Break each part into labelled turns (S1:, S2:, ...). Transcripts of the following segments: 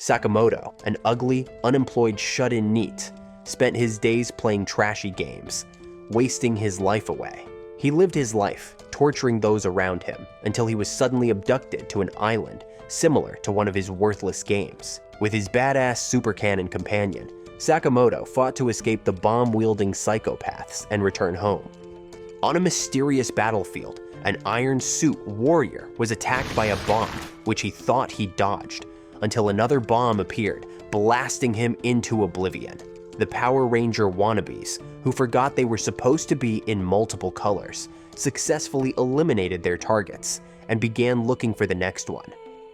S1: Sakamoto, an ugly, unemployed shut-in NEET, spent his days playing trashy games, wasting his life away. He lived his life, torturing those around him, until he was suddenly abducted to an island similar to one of his worthless games. With his badass super cannon companion, Sakamoto fought to escape the bomb-wielding psychopaths and return home. On a mysterious battlefield, an Iron Suit warrior was attacked by a bomb, which he thought he dodged, until another bomb appeared, blasting him into oblivion. The Power Ranger wannabes, who forgot they were supposed to be in multiple colors, successfully eliminated their targets and began looking for the next one.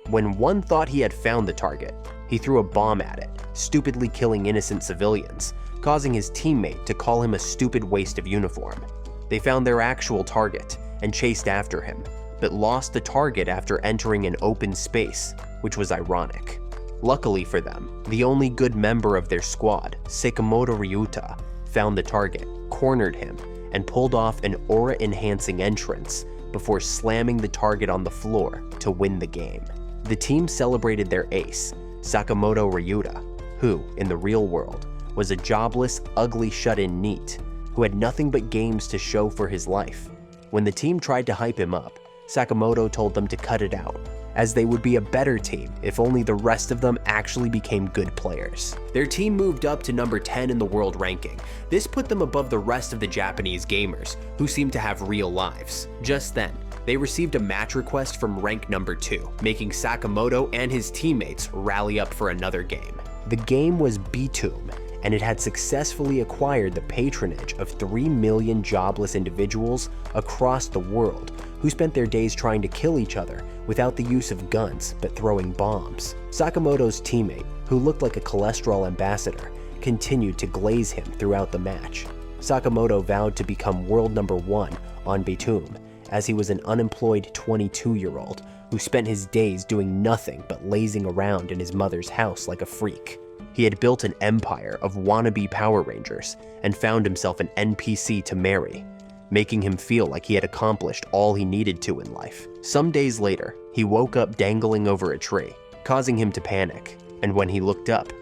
S1: When one thought he had found the target, he threw a bomb at it, stupidly killing innocent civilians, causing his teammate to call him a stupid waste of uniform. They found their actual target and chased after him, but lost the target after entering an open space, which was ironic. Luckily for them, the only good member of their squad, Sakamoto Ryuta, found the target, cornered him, and pulled off an aura-enhancing entrance before slamming the target on the floor to win the game. The team celebrated their ace, Sakamoto Ryuta, who, in the real world, was a jobless, ugly shut-in NEET who had nothing but games to show for his life. When the team tried to hype him up, Sakamoto told them to cut it out, as they would be a better team if only the rest of them actually became good players. Their team moved up to number 10 in the world ranking. This put them above the rest of the Japanese gamers, who seemed to have real lives. Just then, they received a match request from rank number 2, making Sakamoto and his teammates rally up for another game. The game was Btoom, and it had successfully acquired the patronage of 3 million jobless individuals across the world who spent their days trying to kill each other without the use of guns but throwing bombs. Sakamoto's teammate, who looked like a cholesterol ambassador, continued to glaze him throughout the match. Sakamoto vowed to become world number 1 on Btoom, as he was an unemployed 22-year-old who spent his days doing nothing but lazing around in his mother's house like a freak. He had built an empire of wannabe Power Rangers and found himself an NPC to marry, making him feel like he had accomplished all he needed to in life. Some days later, he woke up dangling over a tree, causing him to panic, and when he looked up,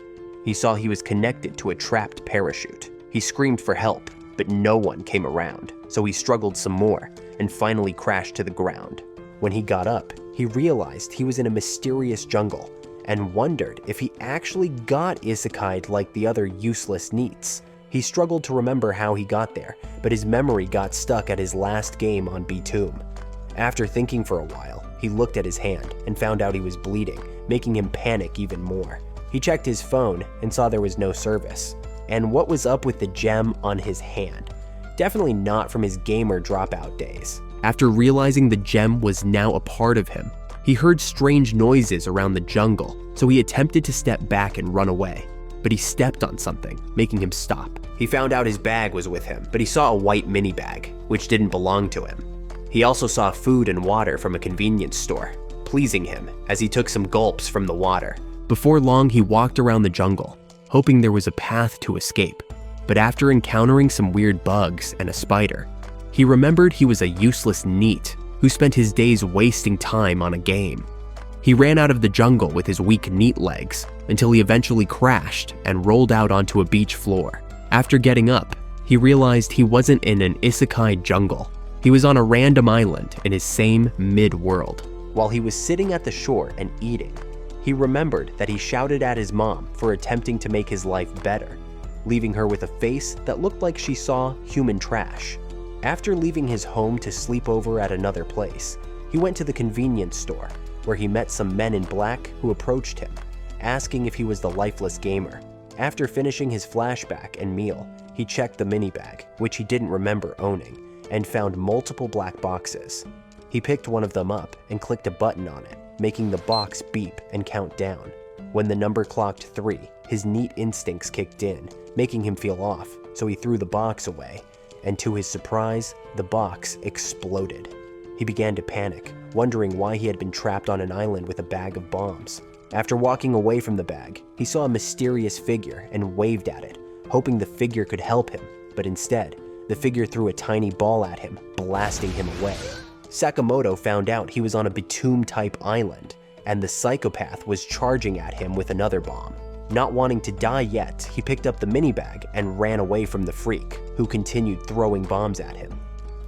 S1: he saw he was connected to a trapped parachute. He screamed for help, but no one came around, so he struggled some more and finally crashed to the ground. When he got up, he realized he was in a mysterious jungle and wondered if he actually got isekai'd like the other useless NEETs. He struggled to remember how he got there, but his memory got stuck at his last game on Btoom. After thinking for a while, he looked at his hand and found out he was bleeding, making him panic even more. He checked his phone and saw there was no service. And what was up with the gem on his hand? Definitely not from his gamer dropout days. After realizing the gem was now a part of him, he heard strange noises around the jungle, so he attempted to step back and run away. But he stepped on something, making him stop. He found out his bag was with him, but he saw a white mini bag, which didn't belong to him. He also saw food and water from a convenience store, pleasing him as he took some gulps from the water. Before long, he walked around the jungle, hoping there was a path to escape. But after encountering some weird bugs and a spider, he remembered he was a useless NEET who spent his days wasting time on a game. He ran out of the jungle with his weak NEET legs until he eventually crashed and rolled out onto a beach floor. After getting up, he realized he wasn't in an isekai jungle. He was on a random island in his same mid-world. While he was sitting at the shore and eating, he remembered that he shouted at his mom for attempting to make his life better, leaving her with a face that looked like she saw human trash. After leaving his home to sleep over at another place, he went to the convenience store, where he met some men in black who approached him, asking if he was the lifeless gamer. After finishing his flashback and meal, he checked the mini bag, which he didn't remember owning, and found multiple black boxes. He picked one of them up and clicked a button on it, making the box beep and count down. When the number clocked 3, his NEET instincts kicked in, making him feel off, so he threw the box away, and to his surprise, the box exploded. He began to panic, wondering why he had been trapped on an island with a bag of bombs. After walking away from the bag, he saw a mysterious figure and waved at it, hoping the figure could help him, but instead, the figure threw a tiny ball at him, blasting him away. Sakamoto found out he was on a Btoom-type island and the psychopath was charging at him with another bomb. Not wanting to die yet, he picked up the mini bag and ran away from the freak, who continued throwing bombs at him.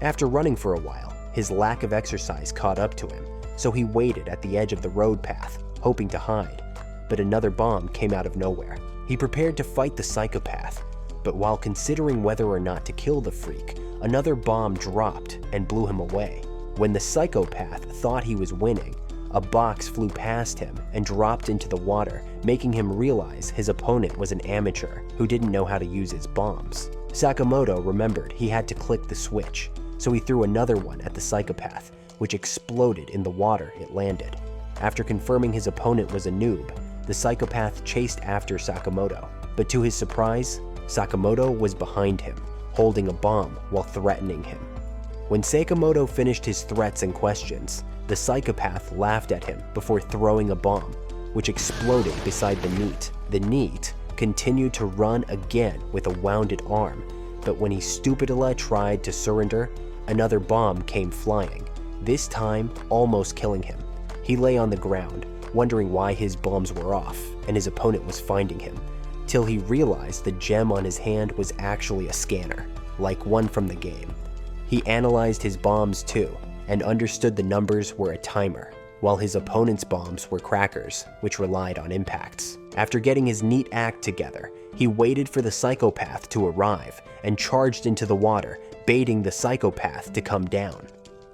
S1: After running for a while, his lack of exercise caught up to him, so he waited at the edge of the road path, hoping to hide. But another bomb came out of nowhere. He prepared to fight the psychopath, but while considering whether or not to kill the freak, another bomb dropped and blew him away. When the psychopath thought he was winning, a box flew past him and dropped into the water, making him realize his opponent was an amateur who didn't know how to use his bombs. Sakamoto remembered he had to click the switch, so he threw another one at the psychopath, which exploded in the water it landed. After confirming his opponent was a noob, the psychopath chased after Sakamoto, but to his surprise, Sakamoto was behind him, holding a bomb while threatening him. When Sakamoto finished his threats and questions, the psychopath laughed at him before throwing a bomb, which exploded beside the NEET. The NEET continued to run again with a wounded arm, but when he stupidly tried to surrender, another bomb came flying, this time almost killing him. He lay on the ground, wondering why his bombs were off and his opponent was finding him, till he realized the gem on his hand was actually a scanner, like one from the game. He analyzed his bombs too, and understood the numbers were a timer, while his opponent's bombs were crackers, which relied on impacts. After getting his neat act together, he waited for the psychopath to arrive and charged into the water, baiting the psychopath to come down.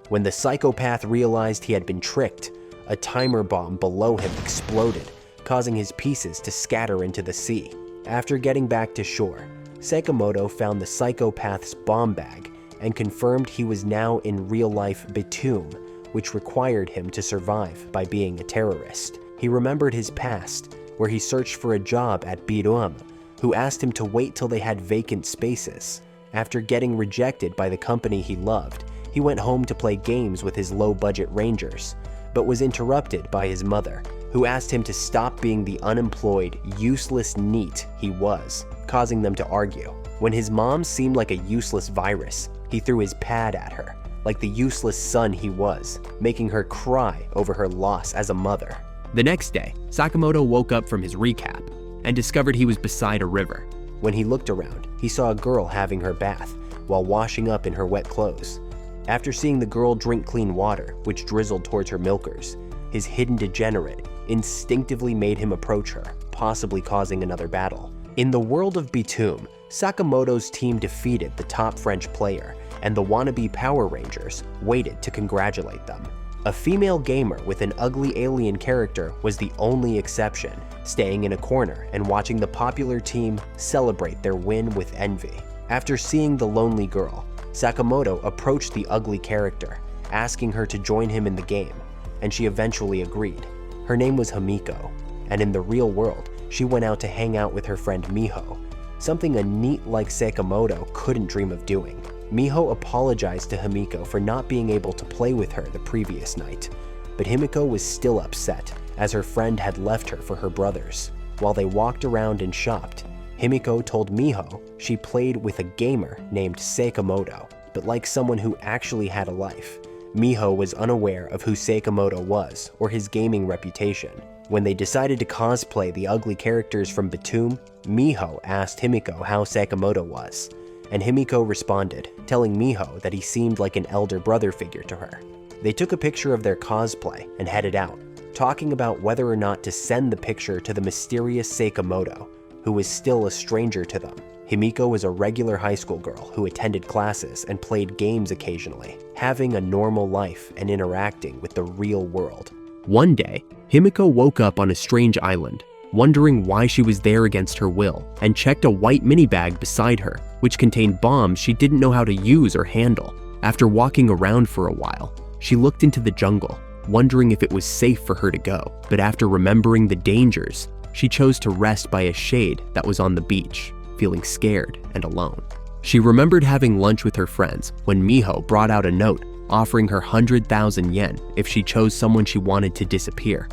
S1: When the psychopath realized he had been tricked, a timer bomb below him exploded, causing his pieces to scatter into the sea. After getting back to shore, Sakamoto found the psychopath's bomb bag and confirmed he was now in real-life Batum, which required him to survive by being a terrorist. He remembered his past, where he searched for a job at Batum, who asked him to wait till they had vacant spaces. After getting rejected by the company he loved, he went home to play games with his low-budget rangers, but was interrupted by his mother, who asked him to stop being the unemployed, useless NEET he was, causing them to argue. When his mom seemed like a useless virus, he threw his pad at her, like the useless son he was, making her cry over her loss as a mother.
S2: The next day, Sakamoto woke up from his recap and discovered he was beside a river.
S1: When he looked around, he saw a girl having her bath while washing up in her wet clothes. After seeing the girl drink clean water, which drizzled towards her milkers, his hidden degenerate instinctively made him approach her, possibly causing another battle. In the world of Batum, Sakamoto's team defeated the top French player, and the wannabe Power Rangers waited to congratulate them. A female gamer with an ugly alien character was the only exception, staying in a corner and watching the popular team celebrate their win with envy. After seeing the lonely girl, Sakamoto approached the ugly character, asking her to join him in the game, and she eventually agreed. Her name was Himiko, and in the real world, she went out to hang out with her friend Miho, something a NEET like Sakamoto couldn't dream of doing. Miho apologized to Himiko for not being able to play with her the previous night, but Himiko was still upset, as her friend had left her for her brothers. While they walked around and shopped, Himiko told Miho she played with a gamer named Sakamoto, but like someone who actually had a life. Miho was unaware of who Sakamoto was or his gaming reputation. When they decided to cosplay the ugly characters from Batum, Miho asked Himiko how Sakamoto was, and Himiko responded, telling Miho that he seemed like an elder brother figure to her. They took a picture of their cosplay and headed out, talking about whether or not to send the picture to the mysterious Sakamoto, who was still a stranger to them. Himiko was a regular high school girl who attended classes and played games occasionally, having a normal life and interacting with the real world.
S2: One day, Himiko woke up on a strange island, wondering why she was there against her will, and checked a white mini bag beside her, which contained bombs she didn't know how to use or handle. After walking around for a while, she looked into the jungle, wondering if it was safe for her to go. But after remembering the dangers, she chose to rest by a shade that was on the beach, feeling scared and alone. She remembered having lunch with her friends when Miho brought out a note offering her 100,000 yen if she chose someone she wanted to disappear,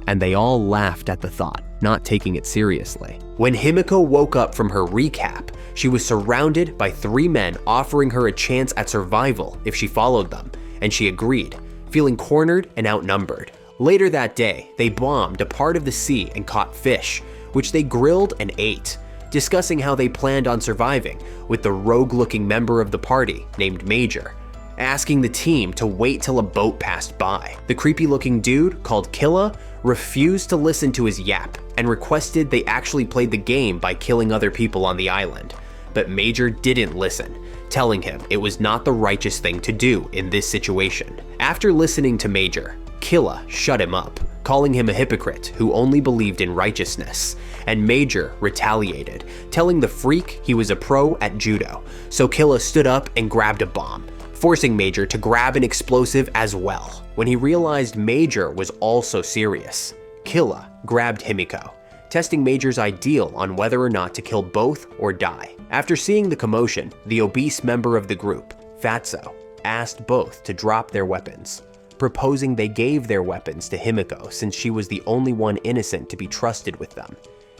S2: and they all laughed at the thought, not taking it seriously.
S1: When Himiko woke up from her recap, she was surrounded by 3 men offering her a chance at survival if she followed them, and she agreed, feeling cornered and outnumbered. Later that day, they bombed a part of the sea and caught fish, which they grilled and ate, discussing how they planned on surviving with the rogue-looking member of the party named Major, asking the team to wait till a boat passed by. The creepy-looking dude, called Killa, refused to listen to his yap and requested they actually played the game by killing other people on the island. But Major didn't listen, telling him it was not the righteous thing to do in this situation. After listening to Major, Killa shut him up, calling him a hypocrite who only believed in righteousness, and Major retaliated, telling the freak he was a pro at judo, so Killa stood up and grabbed a bomb, forcing Major to grab an explosive as well. When he realized Major was also serious, Killa grabbed Himiko, testing Major's ideal on whether or not to kill both or die. After seeing the commotion, the obese member of the group, Fatso, asked both to drop their weapons, proposing they gave their weapons to Himiko since she was the only one innocent to be trusted with them,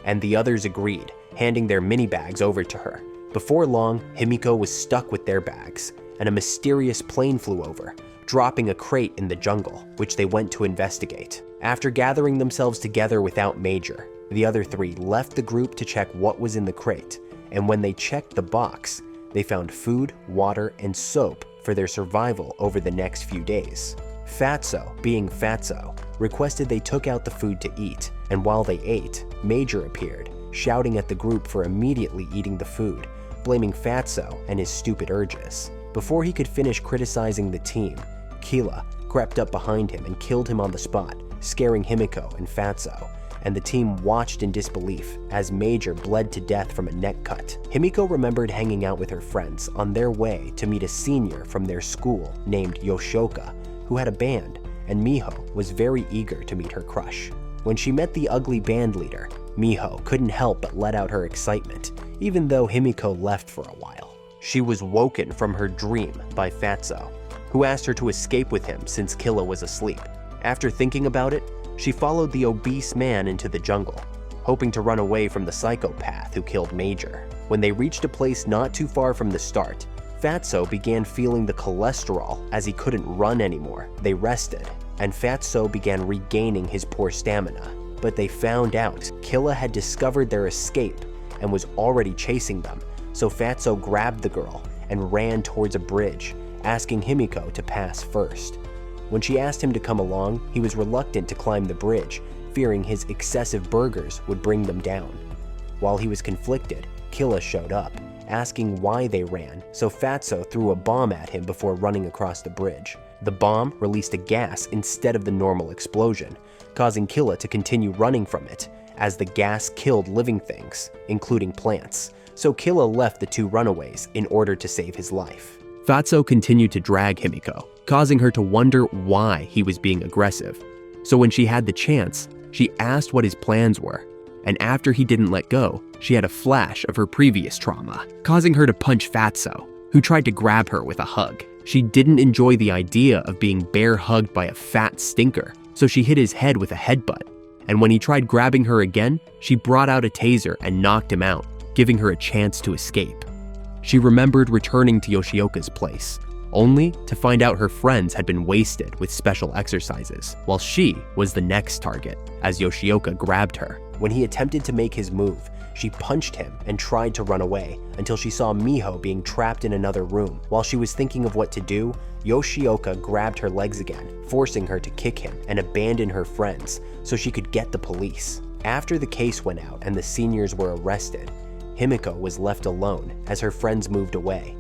S1: and the others agreed, handing their mini bags over to her. Before long, Himiko was stuck with their bags, and a mysterious plane flew over, dropping a crate in the jungle, which they went to investigate. After gathering themselves together without Major, the other three left the group to check what was in the crate, and when they checked the box, they found food, water, and soap for their survival over the next few days. Fatso, being Fatso, requested they took out the food to eat, and while they ate, Major appeared, shouting at the group for immediately eating the food, blaming Fatso and his stupid urges. Before he could finish criticizing the team, Killa crept up behind him and killed him on the spot, scaring Himiko and Fatso, and the team watched in disbelief as Major bled to death from a neck cut. Himiko remembered hanging out with her friends on their way to meet a senior from their school named Yoshioka, who had a band, and Miho was very eager to meet her crush. When she met the ugly band leader, Miho couldn't help but let out her excitement, even though Himiko left for a while. She was woken from her dream by Fatso, who asked her to escape with him since Killa was asleep. After thinking about it, she followed the obese man into the jungle, hoping to run away from the psychopath who killed Major. When they reached a place not too far from the start, Fatso began feeling the cholesterol as he couldn't run anymore. They rested, and Fatso began regaining his poor stamina. But they found out Killa had discovered their escape and was already chasing them, so Fatso grabbed the girl and ran towards a bridge, asking Himiko to pass first. When she asked him to come along, he was reluctant to climb the bridge, fearing his excessive burgers would bring them down. While he was conflicted, Killa showed up, asking why they ran, so Fatso threw a bomb at him before running across the bridge. The bomb released a gas instead of the normal explosion, causing Killa to continue running from it, as the gas killed living things, including plants, so Killa left the two runaways in order to save his life.
S2: Fatso continued to drag Himiko, causing her to wonder why he was being aggressive. So when she had the chance, she asked what his plans were, and after he didn't let go, she had a flash of her previous trauma, causing her to punch Fatso, who tried to grab her with a hug. She didn't enjoy the idea of being bear-hugged by a fat stinker, so she hit his head with a headbutt, and when he tried grabbing her again, she brought out a taser and knocked him out, giving her a chance to escape. She remembered returning to Yoshioka's place, only to find out her friends had been wasted with special exercises, while she was the next target, as Yoshioka grabbed her.
S1: When he attempted to make his move, she punched him and tried to run away until she saw Miho being trapped in another room. While she was thinking of what to do, Yoshioka grabbed her legs again, forcing her to kick him and abandon her friends so she could get the police. After the case went out and the seniors were arrested, Himiko was left alone as her friends moved away,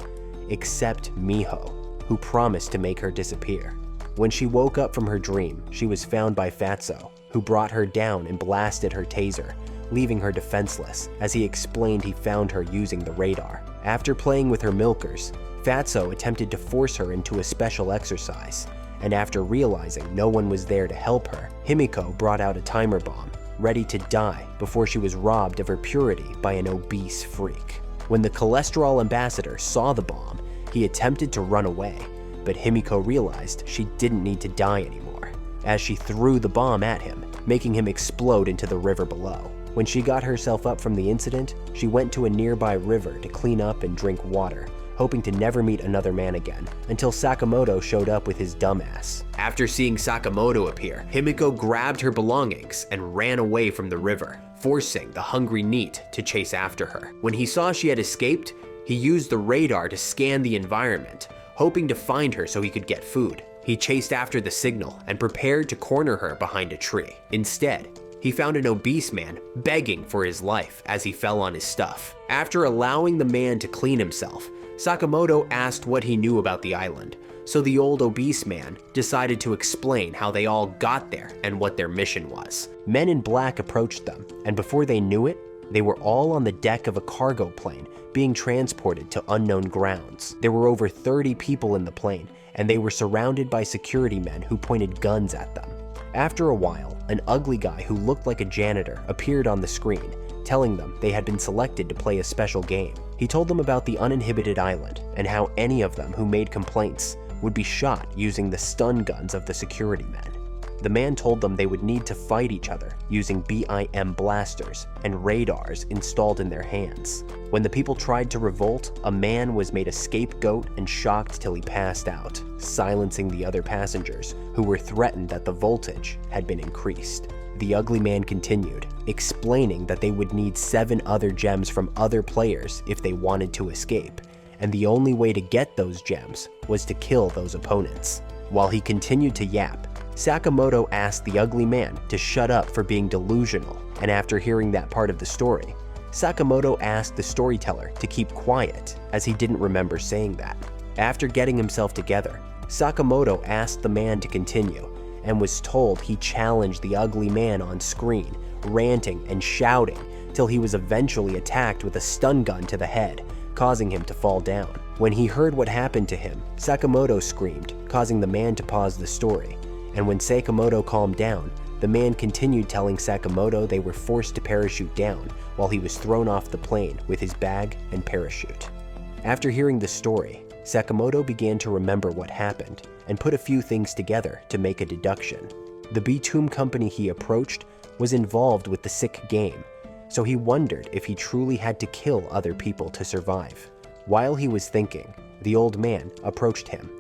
S1: except Miho, who promised to make her disappear. When she woke up from her dream, she was found by Fatso, who brought her down and blasted her taser, leaving her defenseless, as he explained he found her using the radar. After playing with her milkers, Fatso attempted to force her into a special exercise, and after realizing no one was there to help her, Himiko brought out a timer bomb, ready to die before she was robbed of her purity by an obese freak. When the cholesterol ambassador saw the bomb, he attempted to run away, but Himiko realized she didn't need to die anymore, as she threw the bomb at him, making him explode into the river below. When she got herself up from the incident, she went to a nearby river to clean up and drink water, hoping to never meet another man again, until Sakamoto showed up with his dumbass. After seeing Sakamoto appear, Himiko grabbed her belongings and ran away from the river, forcing the hungry NEET to chase after her. When he saw she had escaped, he used the radar to scan the environment, hoping to find her so he could get food. He chased after the signal and prepared to corner her behind a tree. Instead, he found an obese man begging for his life as he fell on his stuff. After allowing the man to clean himself, Sakamoto asked what he knew about the island, so the old obese man decided to explain how they all got there and what their mission was. Men in black approached them, and before they knew it, they were all on the deck of a cargo plane being transported to unknown grounds. There were over 30 people in the plane, and they were surrounded by security men who pointed guns at them. After a while, an ugly guy who looked like a janitor appeared on the screen, telling them they had been selected to play a special game. He told them about the uninhibited island and how any of them who made complaints would be shot using the stun guns of the security men. The man told them they would need to fight each other using BIM blasters and radars installed in their hands. When the people tried to revolt, a man was made a scapegoat and shocked till he passed out, silencing the other passengers who were threatened that the voltage had been increased. The ugly man continued, explaining that they would need 7 other gems from other players if they wanted to escape, and the only way to get those gems was to kill those opponents. While he continued to yap, Sakamoto asked the ugly man to shut up for being delusional, and after hearing that part of the story, Sakamoto asked the storyteller to keep quiet as he didn't remember saying that. After getting himself together, Sakamoto asked the man to continue and was told he challenged the ugly man on screen, ranting and shouting till he was eventually attacked with a stun gun to the head, causing him to fall down. When he heard what happened to him, Sakamoto screamed, causing the man to pause the story. And when Sakamoto calmed down, the man continued telling Sakamoto they were forced to parachute down while he was thrown off the plane with his bag and parachute. After hearing the story, Sakamoto began to remember what happened and put a few things together to make a deduction. The B-Tomb company he approached was involved with the sick game, so he wondered if he truly had to kill other people to survive. While he was thinking, the old man approached him,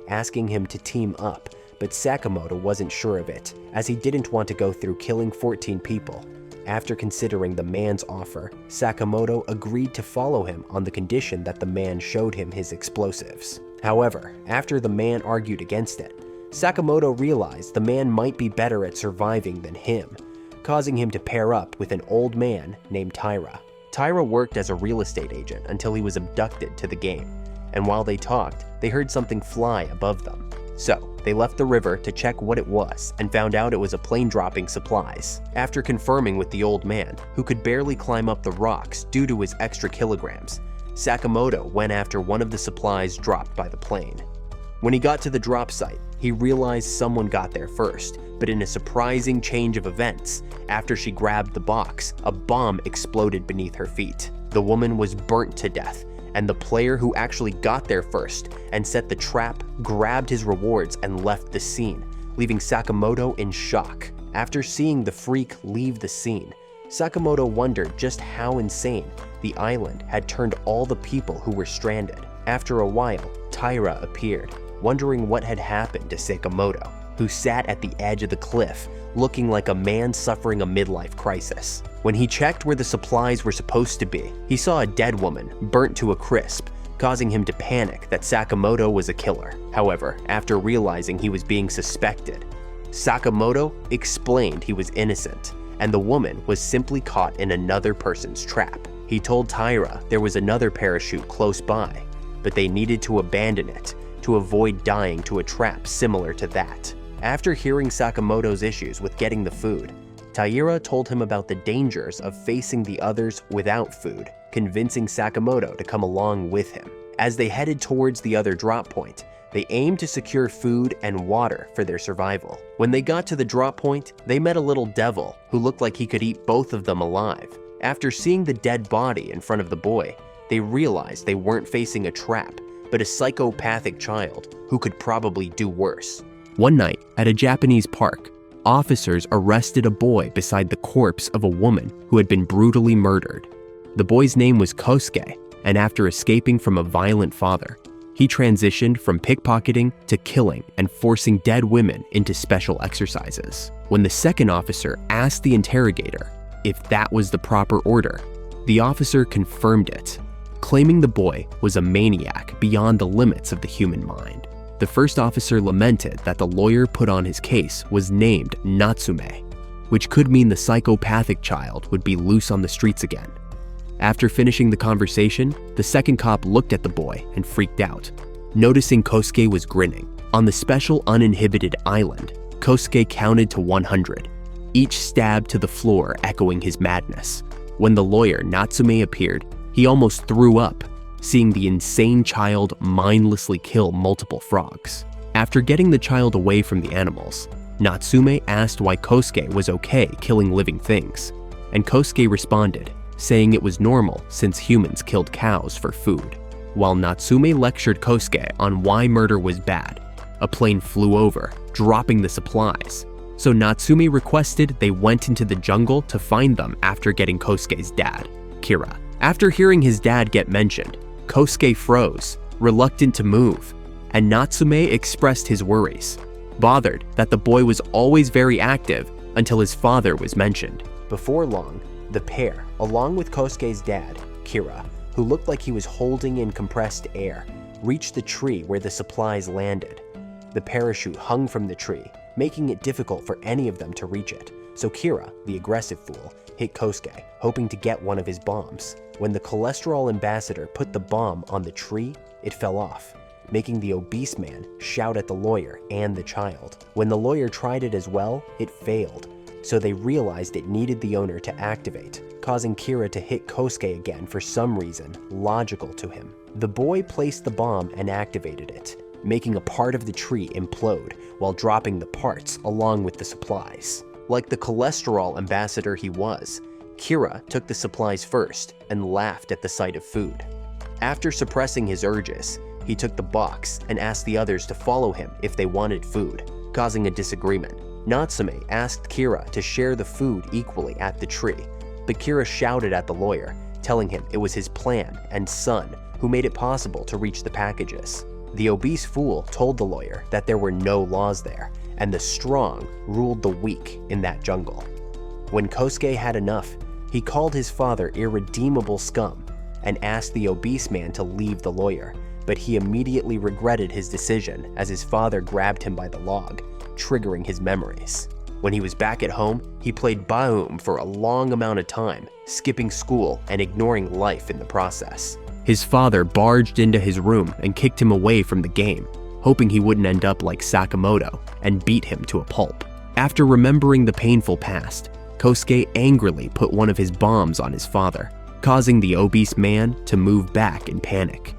S1: asking him to team up, but Sakamoto wasn't sure of it, as he didn't want to go through killing 14 people. After considering the man's offer, Sakamoto agreed to follow him on the condition that the man showed him his explosives. However, after the man argued against it, Sakamoto realized the man might be better at surviving than him, causing him to pair up with an old man named Taira. Taira worked as a real estate agent until he was abducted to the game, and while they talked, they heard something fly above them. So, they left the river to check what it was and found out it was a plane dropping supplies. After confirming with the old man, who could barely climb up the rocks due to his extra kilograms, Sakamoto went after one of the supplies dropped by the plane. When he got to the drop site, he realized someone got there first, but in a surprising change of events, after she grabbed the box, a bomb exploded beneath her feet. The woman was burnt to death, and the player who actually got there first and set the trap grabbed his rewards and left the scene, leaving Sakamoto in shock. After seeing the freak leave the scene, Sakamoto wondered just how insane the island had turned all the people who were stranded. After a while, Taira appeared, wondering what had happened to Sakamoto, who sat at the edge of the cliff, looking like a man suffering a midlife crisis. When he checked where the supplies were supposed to be, he saw a dead woman burnt to a crisp, causing him to panic that Sakamoto was a killer. However, after realizing he was being suspected, Sakamoto explained he was innocent, and the woman was simply caught in another person's trap. He told Taira there was another parachute close by, but they needed to abandon it to avoid dying to a trap similar to that. After hearing Sakamoto's issues with getting the food, Taira told him about the dangers of facing the others without food, convincing Sakamoto to come along with him. As they headed towards the other drop point, they aimed to secure food and water for their survival. When they got to the drop point, they met a little devil who looked like he could eat both of them alive. After seeing the dead body in front of the boy, they realized they weren't facing a trap, but a psychopathic child who could probably do worse.
S2: One night, at a Japanese park, officers arrested a boy beside the corpse of a woman who had been brutally murdered. The boy's name was Kosuke, and after escaping from a violent father, he transitioned from pickpocketing to killing and forcing dead women into special exercises. When the second officer asked the interrogator if that was the proper order, the officer confirmed it, claiming the boy was a maniac beyond the limits of the human mind. The first officer lamented that the lawyer put on his case was named Natsume, which could mean the psychopathic child would be loose on the streets again. After finishing the conversation, the second cop looked at the boy and freaked out, noticing Kosuke was grinning. On the special uninhibited island, Kosuke counted to 100, each stabbed to the floor echoing his madness. When the lawyer Natsume appeared, he almost threw up, seeing the insane child mindlessly kill multiple frogs. After getting the child away from the animals, Natsume asked why Kosuke was okay killing living things, and Kosuke responded, saying it was normal since humans killed cows for food. While Natsume lectured Kosuke on why murder was bad, a plane flew over, dropping the supplies, so Natsume requested they went into the jungle to find them after getting Kosuke's dad, Kira. After hearing his dad get mentioned, Kosuke froze, reluctant to move, and Natsume expressed his worries, bothered that the boy was always very active until his father was mentioned.
S1: Before long, the pair, along with Kosuke's dad, Kira, who looked like he was holding in compressed air, reached the tree where the supplies landed. The parachute hung from the tree, making it difficult for any of them to reach it, so Kira, the aggressive fool, hit Kosuke, hoping to get one of his bombs. When the cholesterol ambassador put the bomb on the tree, it fell off, making the obese man shout at the lawyer and the child. When the lawyer tried it as well, it failed, so they realized it needed the owner to activate, causing Kira to hit Kosuke again for some reason logical to him. The boy placed the bomb and activated it, making a part of the tree implode while dropping the parts along with the supplies. Like the cholesterol ambassador he was, Kira took the supplies first and laughed at the sight of food. After suppressing his urges, he took the box and asked the others to follow him if they wanted food, causing a disagreement. Natsume asked Kira to share the food equally at the tree, but Kira shouted at the lawyer, telling him it was his plan and son who made it possible to reach the packages. The obese fool told the lawyer that there were no laws there, and the strong ruled the weak in that jungle. When Kosuke had enough, he called his father irredeemable scum and asked the obese man to leave the lawyer, but he immediately regretted his decision as his father grabbed him by the log, triggering his memories. When he was back at home, he played Baum for a long amount of time, skipping school and ignoring life in the process.
S2: His father barged into his room and kicked him away from the game, hoping he wouldn't end up like Sakamoto and beat him to a pulp. After remembering the painful past, Kosuke angrily put one of his bombs on his father, causing the obese man to move back in panic.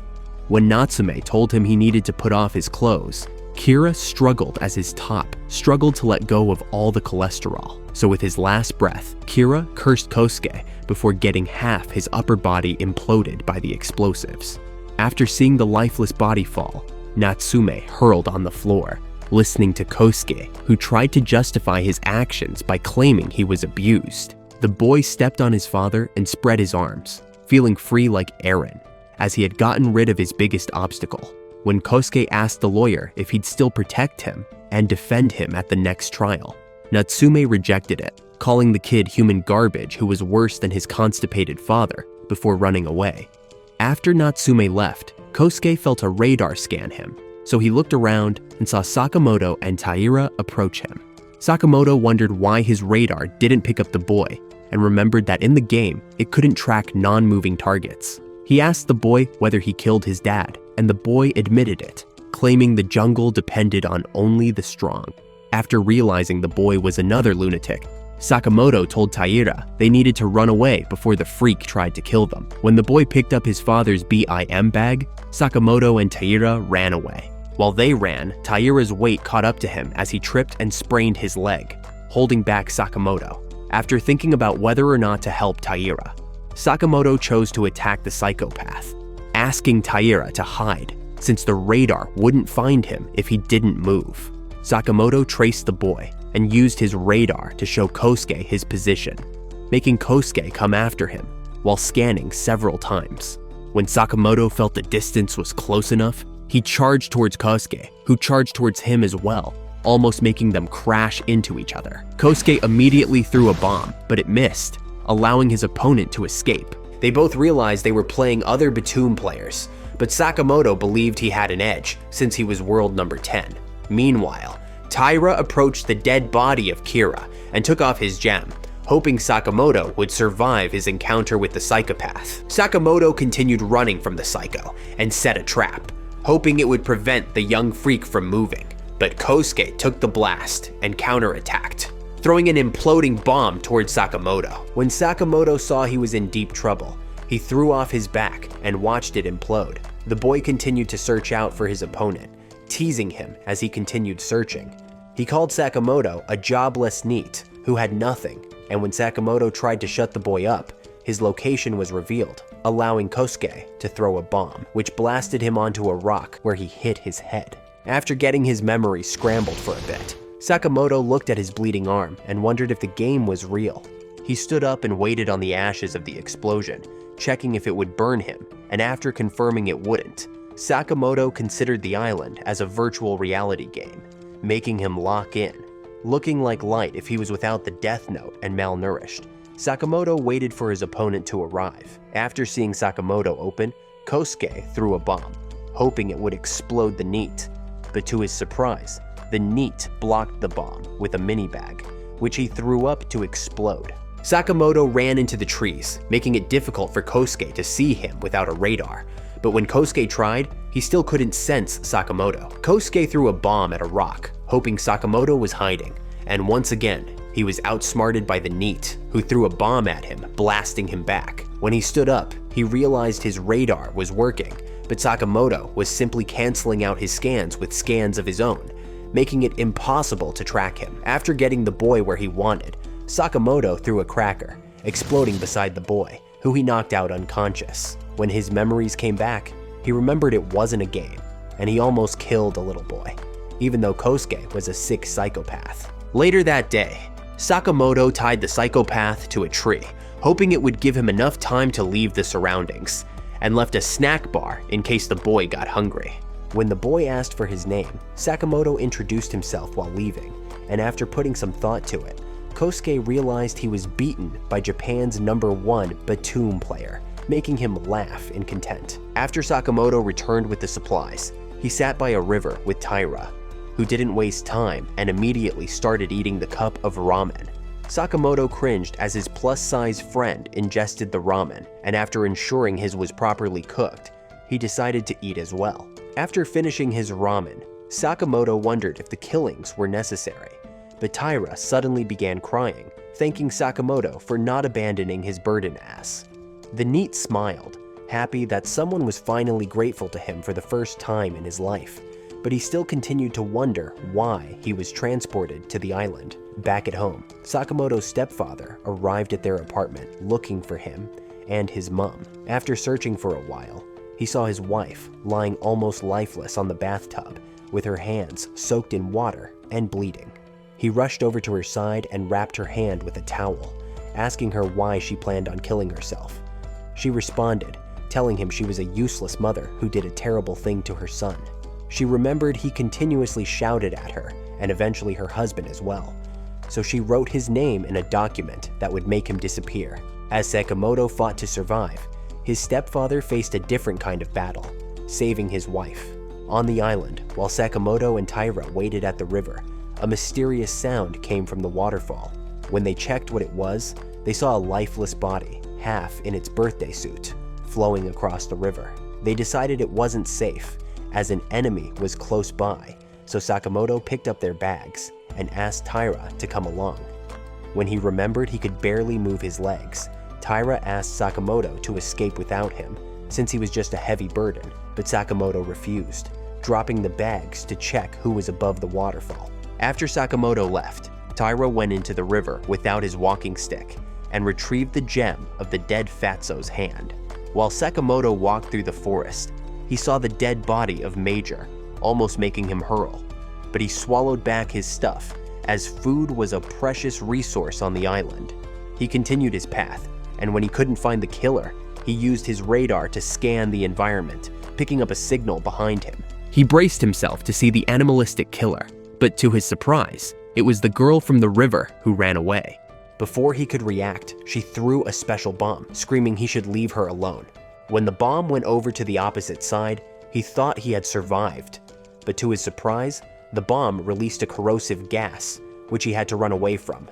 S2: When Natsume told him he needed to put off his clothes, Kira struggled as his top struggled to let go of all the cholesterol. So with his last breath, Kira cursed Kosuke before getting half his upper body imploded by the explosives. After seeing the lifeless body fall, Natsume hurled on the floor, listening to Kosuke, who tried to justify his actions by claiming he was abused. The boy stepped on his father and spread his arms, feeling free like Eren, as he had gotten rid of his biggest obstacle. When Kosuke asked the lawyer if he'd still protect him and defend him at the next trial, Natsume rejected it, calling the kid human garbage who was worse than his constipated father before running away. After Natsume left, Kosuke felt a radar scan him, so he looked around and saw Sakamoto and Taira approach him. Sakamoto wondered why his radar didn't pick up the boy and remembered that in the game, it couldn't track non-moving targets. He asked the boy whether he killed his dad, and the boy admitted it, claiming the jungle depended on only the strong. After realizing the boy was another lunatic, Sakamoto told Taira they needed to run away before the freak tried to kill them. When the boy picked up his father's BIM bag, Sakamoto and Taira ran away. While they ran, Taira's weight caught up to him as he tripped and sprained his leg, holding back Sakamoto. After thinking about whether or not to help Taira, Sakamoto chose to attack the psychopath, asking Taira to hide since the radar wouldn't find him if he didn't move. Sakamoto traced the boy and used his radar to show Kosuke his position, making Kosuke come after him while scanning several times. When Sakamoto felt the distance was close enough, he charged towards Kosuke, who charged towards him as well, almost making them crash into each other. Kosuke immediately threw a bomb, but it missed, allowing his opponent to escape.
S1: They both realized they were playing other Batum players, but Sakamoto believed he had an edge since he was world number 10. Meanwhile, Taira approached the dead body of Kira and took off his gem, hoping Sakamoto would survive his encounter with the psychopath. Sakamoto continued running from the psycho and set a trap, hoping it would prevent the young freak from moving. But Kosuke took the blast and counterattacked, throwing an imploding bomb towards Sakamoto. When Sakamoto saw he was in deep trouble, he threw off his back and watched it implode. The boy continued to search out for his opponent, teasing him as he continued searching. He called Sakamoto a jobless NEET who had nothing, and when Sakamoto tried to shut the boy up, his location was revealed, allowing Kosuke to throw a bomb, which blasted him onto a rock where he hit his head. After getting his memory scrambled for a bit, Sakamoto looked at his bleeding arm and wondered if the game was real. He stood up and waited on the ashes of the explosion, checking if it would burn him, and after confirming it wouldn't, Sakamoto considered the island as a virtual reality game, making him lock in. Looking like Light if he was without the death note and malnourished, Sakamoto waited for his opponent to arrive. After seeing Sakamoto open, Kosuke threw a bomb, hoping it would explode the NEET. But to his surprise, the NEET blocked the bomb with a mini bag, which he threw up to explode. Sakamoto ran into the trees, making it difficult for Kosuke to see him without a radar. But when Kosuke tried, he still couldn't sense Sakamoto. Kosuke threw a bomb at a rock, hoping Sakamoto was hiding, and once again, he was outsmarted by the NEET, who threw a bomb at him, blasting him back. When he stood up, he realized his radar was working, but Sakamoto was simply canceling out his scans with scans of his own, making it impossible to track him. After getting the boy where he wanted, Sakamoto threw a cracker, exploding beside the boy, who he knocked out unconscious. When his memories came back, he remembered it wasn't a game, and he almost killed a little boy, even though Kosuke was a sick psychopath. Later that day, Sakamoto tied the psychopath to a tree, hoping it would give him enough time to leave the surroundings, and left a snack bar in case the boy got hungry. When the boy asked for his name, Sakamoto introduced himself while leaving, and after putting some thought to it, Kosuke realized he was beaten by Japan's #1 Batum player, making him laugh in content. After Sakamoto returned with the supplies, he sat by a river with Taira, who didn't waste time and immediately started eating the cup of ramen. Sakamoto cringed as his plus-size friend ingested the ramen, and after ensuring his was properly cooked, he decided to eat as well. After finishing his ramen, Sakamoto wondered if the killings were necessary, but Taira suddenly began crying, thanking Sakamoto for not abandoning his burden ass. The NEET smiled, happy that someone was finally grateful to him for the first time in his life, but he still continued to wonder why he was transported to the island. Back at home, Sakamoto's stepfather arrived at their apartment looking for him and his mom. After searching for a while, he saw his wife lying almost lifeless on the bathtub with her hands soaked in water and bleeding. He rushed over to her side and wrapped her hand with a towel, asking her why she planned on killing herself. She responded, telling him she was a useless mother who did a terrible thing to her son. She remembered he continuously shouted at her, and eventually her husband as well, so she wrote his name in a document that would make him disappear. As Sakamoto fought to survive, his stepfather faced a different kind of battle, saving his wife. On the island, while Sakamoto and Taira waited at the river, a mysterious sound came from the waterfall. When they checked what it was, they saw a lifeless body, half in its birthday suit, flowing across the river. They decided it wasn't safe, as an enemy was close by, so Sakamoto picked up their bags and asked Taira to come along. When he remembered he could barely move his legs, Taira asked Sakamoto to escape without him, since he was just a heavy burden, but Sakamoto refused, dropping the bags to check who was above the waterfall. After Sakamoto left, Taira went into the river without his walking stick and retrieved the gem of the dead Fatso's hand. While Sakamoto walked through the forest, he saw the dead body of Major, almost making him hurl, but he swallowed back his stuff, as food was a precious resource on the island. He continued his path, and when he couldn't find the killer, he used his radar to scan the environment, picking up a signal behind him.
S2: He braced himself to see the animalistic killer, but to his surprise, it was the girl from the river who ran away.
S1: Before he could react, she threw a special bomb, screaming he should leave her alone. When the bomb went over to the opposite side, he thought he had survived. But to his surprise, the bomb released a corrosive gas, which he had to run away from.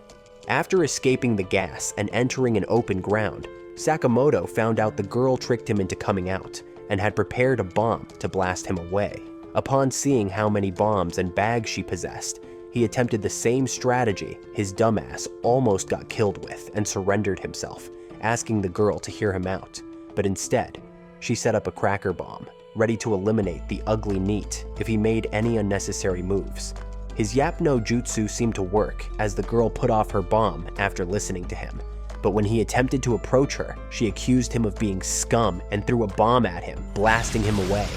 S1: After escaping the gas and entering an open ground, Sakamoto found out the girl tricked him into coming out and had prepared a bomb to blast him away. Upon seeing how many bombs and bags she possessed, he attempted the same strategy his dumbass almost got killed with and surrendered himself, asking the girl to hear him out. But instead, she set up a cracker bomb, ready to eliminate the ugly NEET if he made any unnecessary moves. His Yap no Jutsu seemed to work as the girl put off her bomb after listening to him. But when he attempted to approach her, she accused him of being scum and threw a bomb at him, blasting him away.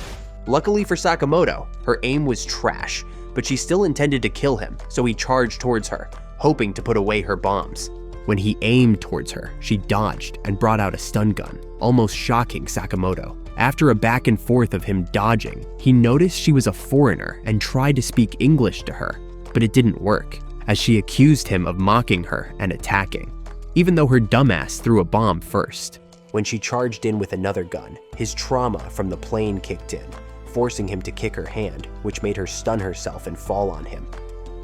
S1: Luckily for Sakamoto, her aim was trash, but she still intended to kill him, so he charged towards her, hoping to put away her bombs.
S2: When he aimed towards her, she dodged and brought out a stun gun, almost shocking Sakamoto. After a back and forth of him dodging, he noticed she was a foreigner and tried to speak English to her, but it didn't work, as she accused him of mocking her and attacking, even though her dumbass threw a bomb first.
S1: When she charged in with another gun, his trauma from the plane kicked in, forcing him to kick her hand, which made her stun herself and fall on him.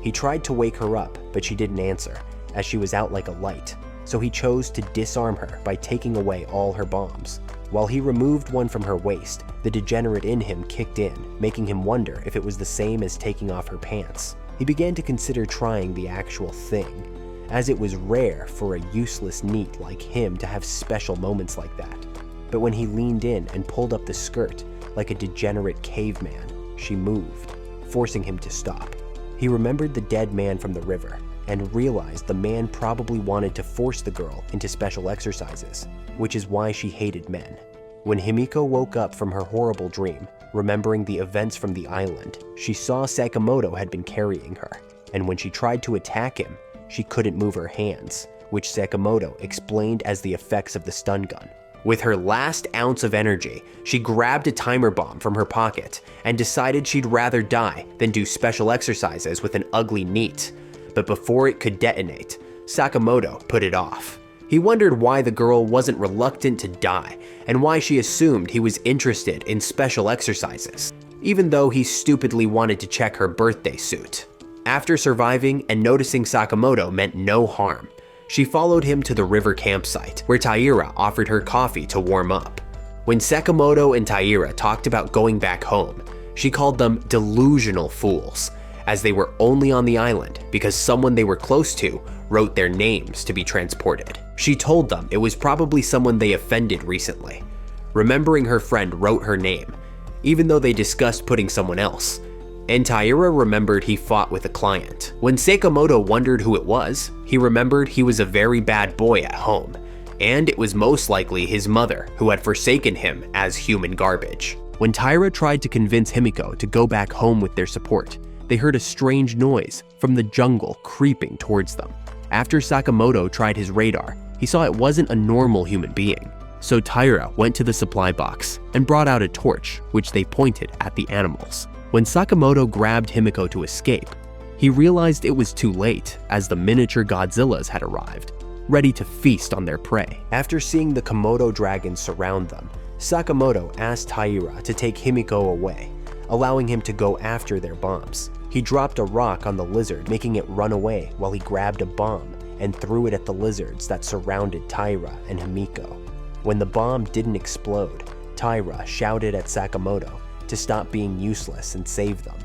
S1: He tried to wake her up, but she didn't answer, as she was out like a light, so he chose to disarm her by taking away all her bombs. While he removed one from her waist, the degenerate in him kicked in, making him wonder if it was the same as taking off her pants. He began to consider trying the actual thing, as it was rare for a useless NEET like him to have special moments like that. But when he leaned in and pulled up the skirt like a degenerate caveman, she moved, forcing him to stop. He remembered the dead man from the river and realized the man probably wanted to force the girl into special exercises, which is why she hated men. When Himiko woke up from her horrible dream, remembering the events from the island, she saw Sakamoto had been carrying her, and when she tried to attack him, she couldn't move her hands, which Sakamoto explained as the effects of the stun gun. With her last ounce of energy, she grabbed a timer bomb from her pocket and decided she'd rather die than do special exercises with an ugly NEET. But before it could detonate, Sakamoto put it off. He wondered why the girl wasn't reluctant to die and why she assumed he was interested in special exercises, even though he stupidly wanted to check her birthday suit. After surviving and noticing Sakamoto meant no harm, she followed him to the river campsite, where Taira offered her coffee to warm up. When Sakamoto and Taira talked about going back home, she called them delusional fools, as they were only on the island because someone they were close to wrote their names to be transported. She told them it was probably someone they offended recently. Remembering her friend wrote her name, even though they discussed putting someone else, and Taira remembered he fought with a client. When Sakamoto wondered who it was, he remembered he was a very bad boy at home, and it was most likely his mother who had forsaken him as human garbage. When Taira tried to convince Himiko to go back home with their support, they heard a strange noise from the jungle creeping towards them. After Sakamoto tried his radar, he saw it wasn't a normal human being. So Taira went to the supply box and brought out a torch, which they pointed at the animals. When Sakamoto grabbed Himiko to escape, he realized it was too late as the miniature Godzillas had arrived, ready to feast on their prey. After seeing the Komodo dragons surround them, Sakamoto asked Taira to take Himiko away, allowing him to go after their bombs. He dropped a rock on the lizard, making it run away while he grabbed a bomb and threw it at the lizards that surrounded Taira and Himiko. When the bomb didn't explode, Taira shouted at Sakamoto to stop being useless and save them.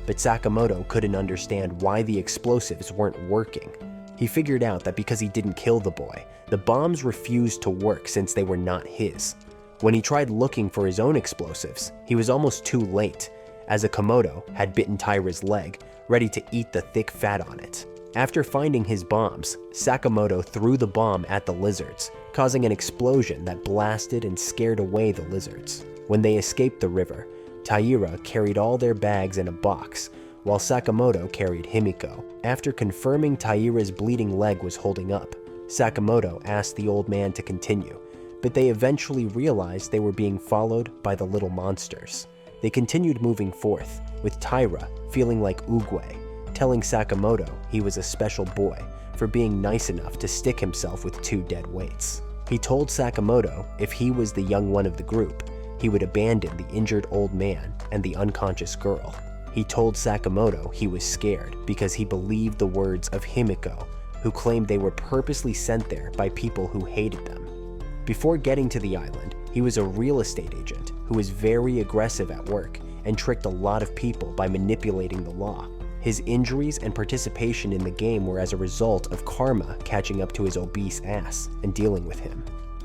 S1: But Sakamoto couldn't understand why the explosives weren't working. He figured out that because he didn't kill the boy, the bombs refused to work since they were not his. When he tried looking for his own explosives, he was almost too late, as a Komodo had bitten Taira's leg, ready to eat the thick fat on it. After finding his bombs, Sakamoto threw the bomb at the lizards, causing an explosion that blasted and scared away the lizards. When they escaped the river, Taira carried all their bags in a box, while Sakamoto carried Himiko. After confirming Taira's bleeding leg was holding up, Sakamoto asked the old man to continue, but they eventually realized they were being followed by the little monsters. They continued moving forth, with Taira feeling like Oogway, telling Sakamoto he was a special boy for being nice enough to stick himself with 2 dead weights. He told Sakamoto if he was the young one of the group, he would abandon the injured old man and the unconscious girl. He told Sakamoto he was scared because he believed the words of Himiko, who claimed they were purposely sent there by people who hated them. Before getting to the island, he was a real estate agent who was very aggressive at work and tricked a lot of people by manipulating the law. His injuries and participation in the game were as a result of karma catching up to his obese ass and dealing with him.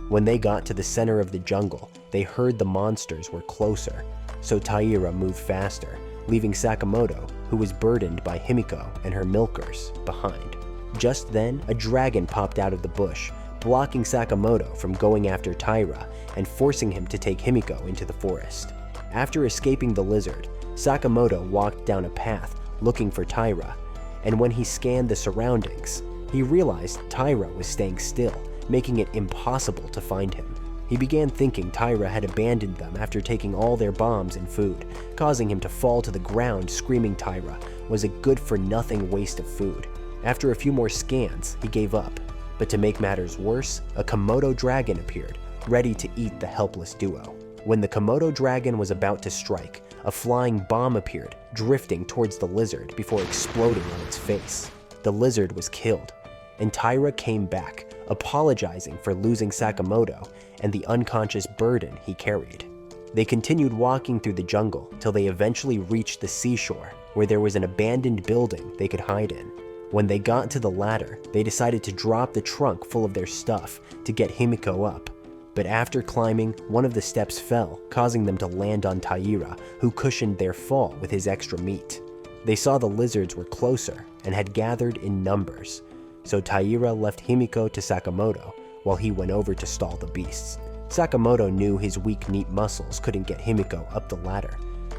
S1: When they got to the center of the jungle, they heard the monsters were closer, so Taira moved faster, leaving Sakamoto, who was burdened by Himiko and her milkers, behind. Just then, a dragon popped out of the bush, blocking Sakamoto from going after Taira and forcing him to take Himiko into the forest. After escaping the lizard, Sakamoto walked down a path looking for Taira, and when he scanned the surroundings, he realized Taira was staying still, making it impossible to find him. He began thinking Taira had abandoned them after taking all their bombs and food, causing him to fall to the ground screaming Taira was a good-for-nothing waste of food. After a few more scans, he gave up, but to make matters worse, a Komodo dragon appeared, ready to eat the helpless duo. When the Komodo dragon was about to strike, a flying bomb appeared, drifting towards the lizard before exploding on its face. The lizard was killed, and Taira came back, apologizing for losing Sakamoto and the unconscious burden he carried. They continued walking through the jungle till they eventually reached the seashore, where there was an abandoned building they could hide in. When they got to the ladder, they decided to drop the trunk full of their stuff to get Himiko up. But after climbing, one of the steps fell, causing them to land on Taira, who cushioned their fall with his extra meat. They saw the lizards were closer and had gathered in numbers, so Taira left Himiko to Sakamoto while he went over to stall the beasts. Sakamoto knew his weak, neat muscles couldn't get Himiko up the ladder,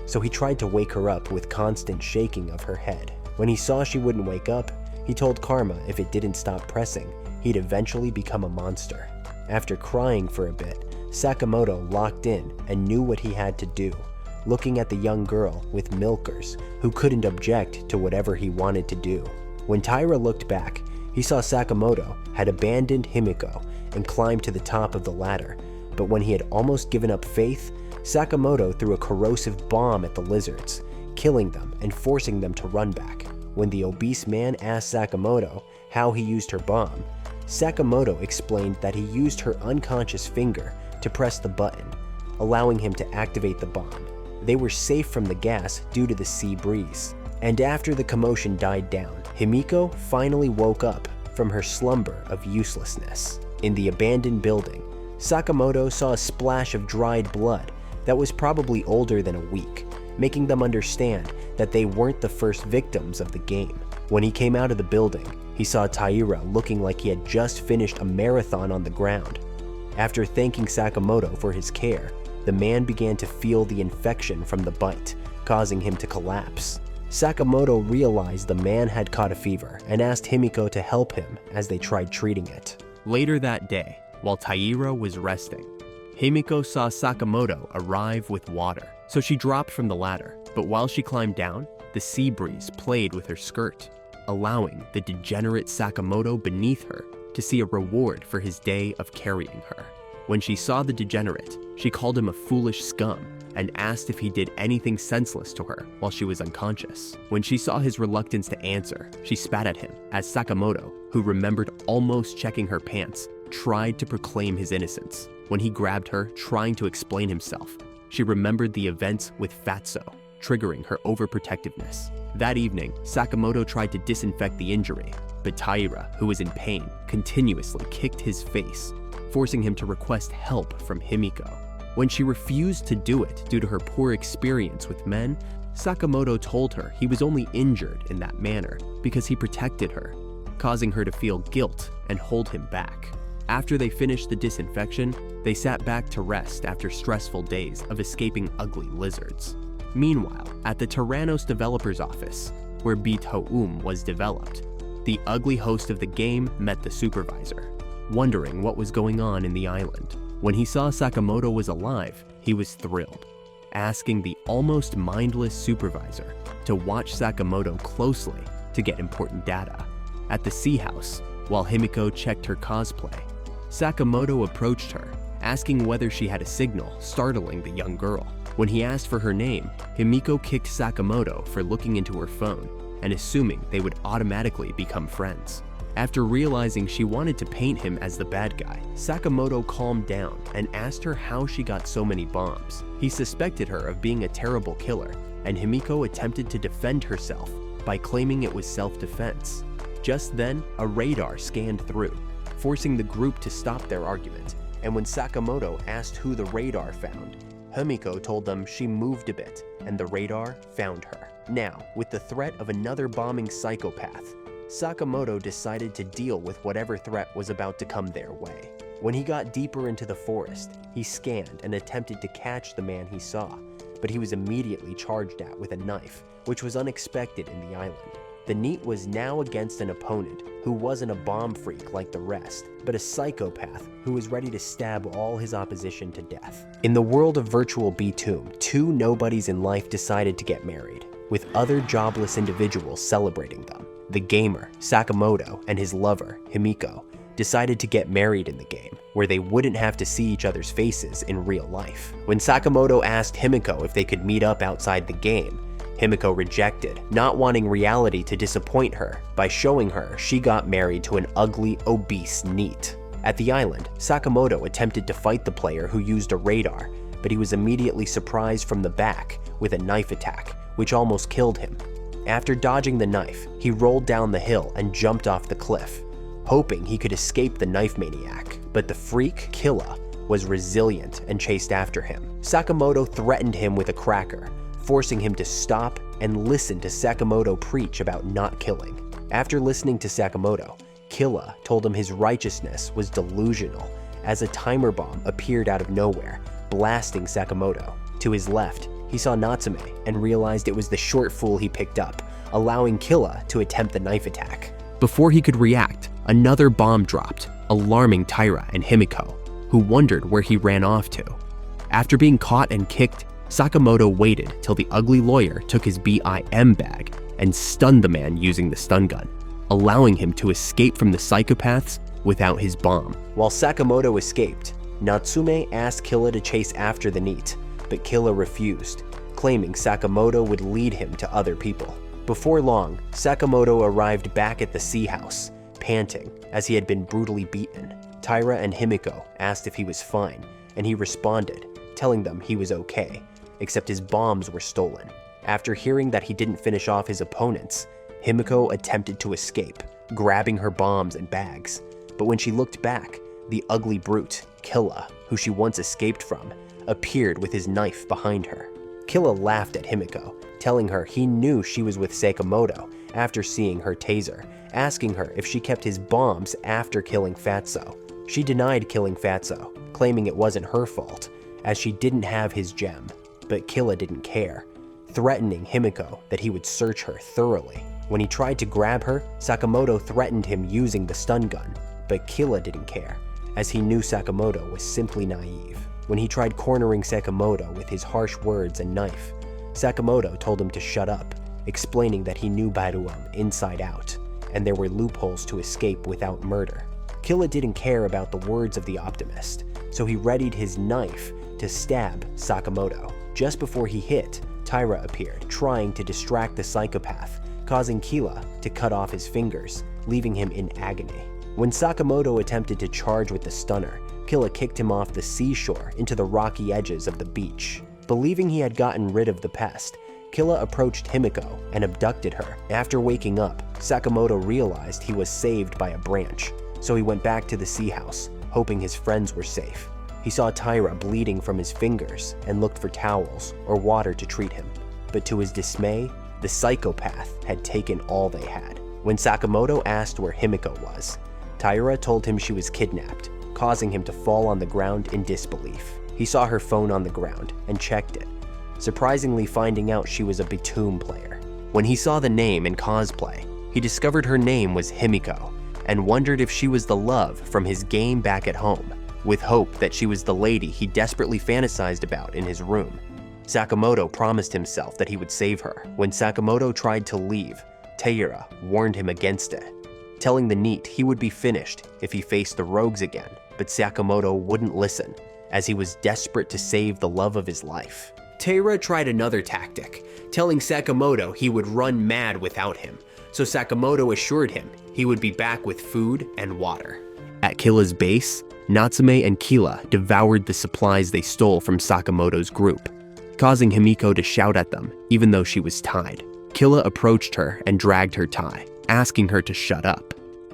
S1: so he tried to wake her up with constant shaking of her head. When he saw she wouldn't wake up, he told Karma if it didn't stop pressing, he'd eventually become a monster. After crying for a bit, Sakamoto locked in and knew what he had to do, looking at the young girl with milkers who couldn't object to whatever he wanted to do. When Taira looked back, he saw Sakamoto had abandoned Himiko and climbed to the top of the ladder, but when he had almost given up faith, Sakamoto threw a corrosive bomb at the lizards, killing them and forcing them to run back. When the obese man asked Sakamoto how he used her bomb, Sakamoto explained that he used her unconscious finger to press the button, allowing him to activate the bomb. They were safe from the gas due to the sea breeze. And after the commotion died down, Himiko finally woke up from her slumber of uselessness. In the abandoned building, Sakamoto saw a splash of dried blood that was probably older than a week, making them understand that they weren't the first victims of the game. When he came out of the building, he saw Taira looking like he had just finished a marathon on the ground. After thanking Sakamoto for his care, the man began to feel the infection from the bite, causing him to collapse. Sakamoto realized the man had caught a fever and asked Himiko to help him as they tried treating it.
S2: Later that day, while Taira was resting, Himiko saw Sakamoto arrive with water, so she dropped from the ladder. But while she climbed down, the sea breeze played with her skirt, allowing the degenerate Sakamoto beneath her to see a reward for his day of carrying her. When she saw the degenerate, she called him a foolish scum and asked if he did anything senseless to her while she was unconscious. When she saw his reluctance to answer, she spat at him as Sakamoto, who remembered almost checking her pants, tried to proclaim his innocence. When he grabbed her, trying to explain himself, she remembered the events with Fatso, triggering her overprotectiveness. That evening, Sakamoto tried to disinfect the injury, but Taira, who was in pain, continuously kicked his face, forcing him to request help from Himiko. When she refused to do it due to her poor experience with men, Sakamoto told her he was only injured in that manner because he protected her, causing her to feel guilt and hold him back. After they finished the disinfection, they sat back to rest after stressful days of escaping ugly lizards. Meanwhile, at the Tyrannos developer's office, where Beat Ho'um was developed, the ugly host of the game met the supervisor, wondering what was going on in the island. When he saw Sakamoto was alive, he was thrilled, asking the almost mindless supervisor to watch Sakamoto closely to get important data. At the Sea House, while Himiko checked her cosplay, Sakamoto approached her, asking whether she had a signal, startling the young girl. When he asked for her name, Himiko kicked Sakamoto for looking into her phone and assuming they would automatically become friends. After realizing she wanted to paint him as the bad guy, Sakamoto calmed down and asked her how she got so many bombs. He suspected her of being a terrible killer, and Himiko attempted to defend herself by claiming it was self-defense. Just then, a radar scanned through, forcing the group to stop their argument, and when Sakamoto asked who the radar found, Himiko told them she moved a bit and the radar found her. Now, with the threat of another bombing psychopath, Sakamoto decided to deal with whatever threat was about to come their way. When he got deeper into the forest, he scanned and attempted to catch the man he saw, but he was immediately charged at with a knife, which was unexpected in the island. The NEET was now against an opponent who wasn't a bomb freak like the rest, but a psychopath who was ready to stab all his opposition to death. In the world of Virtual B-Tomb, two nobodies in life decided to get married, with other jobless individuals celebrating them. The gamer, Sakamoto, and his lover, Himiko, decided to get married in the game, where they wouldn't have to see each other's faces in real life. When Sakamoto asked Himiko if they could meet up outside the game, Himiko rejected, not wanting reality to disappoint her by showing her she got married to an ugly, obese NEET. At the island, Sakamoto attempted to fight the player who used a radar, but he was immediately surprised from the back with a knife attack, which almost killed him. After dodging the knife, he rolled down the hill and jumped off the cliff, hoping he could escape the knife maniac, but the freak, Killa, was resilient and chased after him. Sakamoto threatened him with a cracker, forcing him to stop and listen to Sakamoto preach about not killing. After listening to Sakamoto, Killa told him his righteousness was delusional as a timer bomb appeared out of nowhere, blasting Sakamoto. To his left, he saw Natsume and realized it was the short fool he picked up, allowing Killa to attempt the knife attack. Before he could react, another bomb dropped, alarming Taira and Himiko, who wondered where he ran off to. After being caught and kicked, Sakamoto waited till the ugly lawyer took his BIM bag and stunned the man using the stun gun, allowing him to escape from the psychopaths without his bomb. While Sakamoto escaped, Natsume asked Killa to chase after the NEET, but Killa refused, claiming Sakamoto would lead him to other people. Before long, Sakamoto arrived back at the Sea House, panting as he had been brutally beaten. Taira and Himiko asked if he was fine, and he responded, telling them he was okay, except his bombs were stolen. After hearing that he didn't finish off his opponents, Himiko attempted to escape, grabbing her bombs and bags. But when she looked back, the ugly brute, Killa, who she once escaped from, appeared with his knife behind her. Killa laughed at Himiko, telling her he knew she was with Sakamoto after seeing her taser, asking her if she kept his bombs after killing Fatso. She denied killing Fatso, claiming it wasn't her fault, as she didn't have his gem. But Killa didn't care, threatening Himiko that he would search her thoroughly. When he tried to grab her, Sakamoto threatened him using the stun gun, but Killa didn't care, as he knew Sakamoto was simply naive. When he tried cornering Sakamoto with his harsh words and knife, Sakamoto told him to shut up, explaining that he knew Baruam inside out, and there were loopholes to escape without murder. Killa didn't care about the words of the optimist, so he readied his knife to stab Sakamoto. Just before he hit, Taira appeared, trying to distract the psychopath, causing Killa to cut off his fingers, leaving him in agony. When Sakamoto attempted to charge with the stunner, Killa kicked him off the seashore into the rocky edges of the beach. Believing he had gotten rid of the pest, Killa approached Himiko and abducted her. After waking up, Sakamoto realized he was saved by a branch, so he went back to the Sea House, hoping his friends were safe. He saw Taira bleeding from his fingers and looked for towels or water to treat him. But to his dismay, the psychopath had taken all they had. When Sakamoto asked where Himiko was, Taira told him she was kidnapped, causing him to fall on the ground in disbelief. He saw her phone on the ground and checked it, surprisingly finding out she was a B-Tomb player. When he saw the name in cosplay, he discovered her name was Himiko and wondered if she was the love from his game back at home.
S1: with hope that she was the lady he desperately fantasized about in his room. Sakamoto promised himself that he would save her. When Sakamoto tried to leave, Taira warned him against it, telling the NEET he would be finished if he faced the rogues again, but Sakamoto wouldn't listen, as he was desperate to save the love of his life. Taira tried another tactic, telling Sakamoto he would run mad without him, so Sakamoto assured him he would be back with food and water.
S2: At Killa's base, Natsume and Killa devoured the supplies they stole from Sakamoto's group, causing Himiko to shout at them even though she was tied. Killa approached her and dragged her tie, asking her to shut up.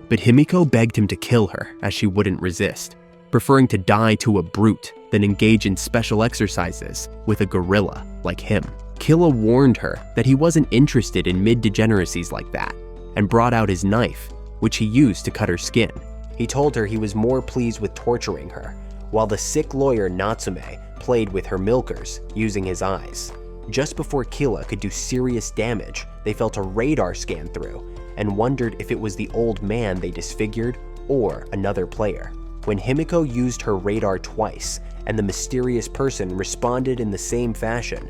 S2: But Himiko begged him to kill her as she wouldn't resist, preferring to die to a brute than engage in special exercises with a gorilla like him. Killa warned her that he wasn't interested in mid-degeneracies like that, and brought out his knife, which he used to cut her skin.
S1: He told her he was more pleased with torturing her, while the sick lawyer Natsume played with her milkers using his eyes. Just before Killa could do serious damage, they felt a radar scan through and wondered if it was the old man they disfigured or another player. When Himiko used her radar twice and the mysterious person responded in the same fashion,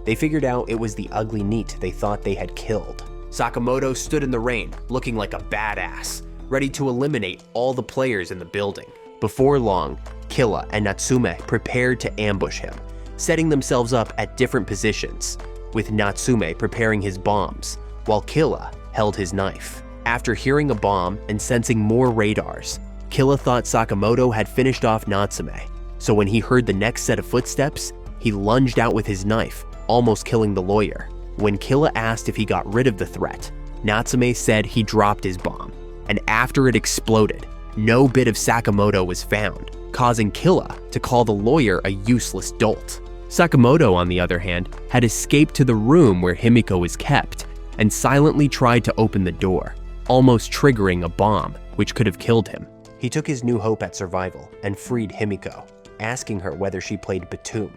S1: they figured out it was the ugly NEET they thought they had killed. Sakamoto stood in the rain, looking like a badass, ready to eliminate all the players in the building. Before long, Killa and Natsume prepared to ambush him, setting themselves up at different positions, with Natsume preparing his bombs, while Killa held his knife. After hearing a bomb and sensing more radars, Killa thought Sakamoto had finished off Natsume, so when he heard the next set of footsteps, he lunged out with his knife, almost killing the lawyer. When Killa asked if he got rid of the threat, Natsume said he dropped his bomb, and after it exploded, no bit of Sakamoto was found, causing Killa to call the lawyer a useless dolt. Sakamoto, on the other hand, had escaped to the room where Himiko was kept and silently tried to open the door, almost triggering a bomb which could have killed him. He took his new hope at survival and freed Himiko, asking her whether she played Batum.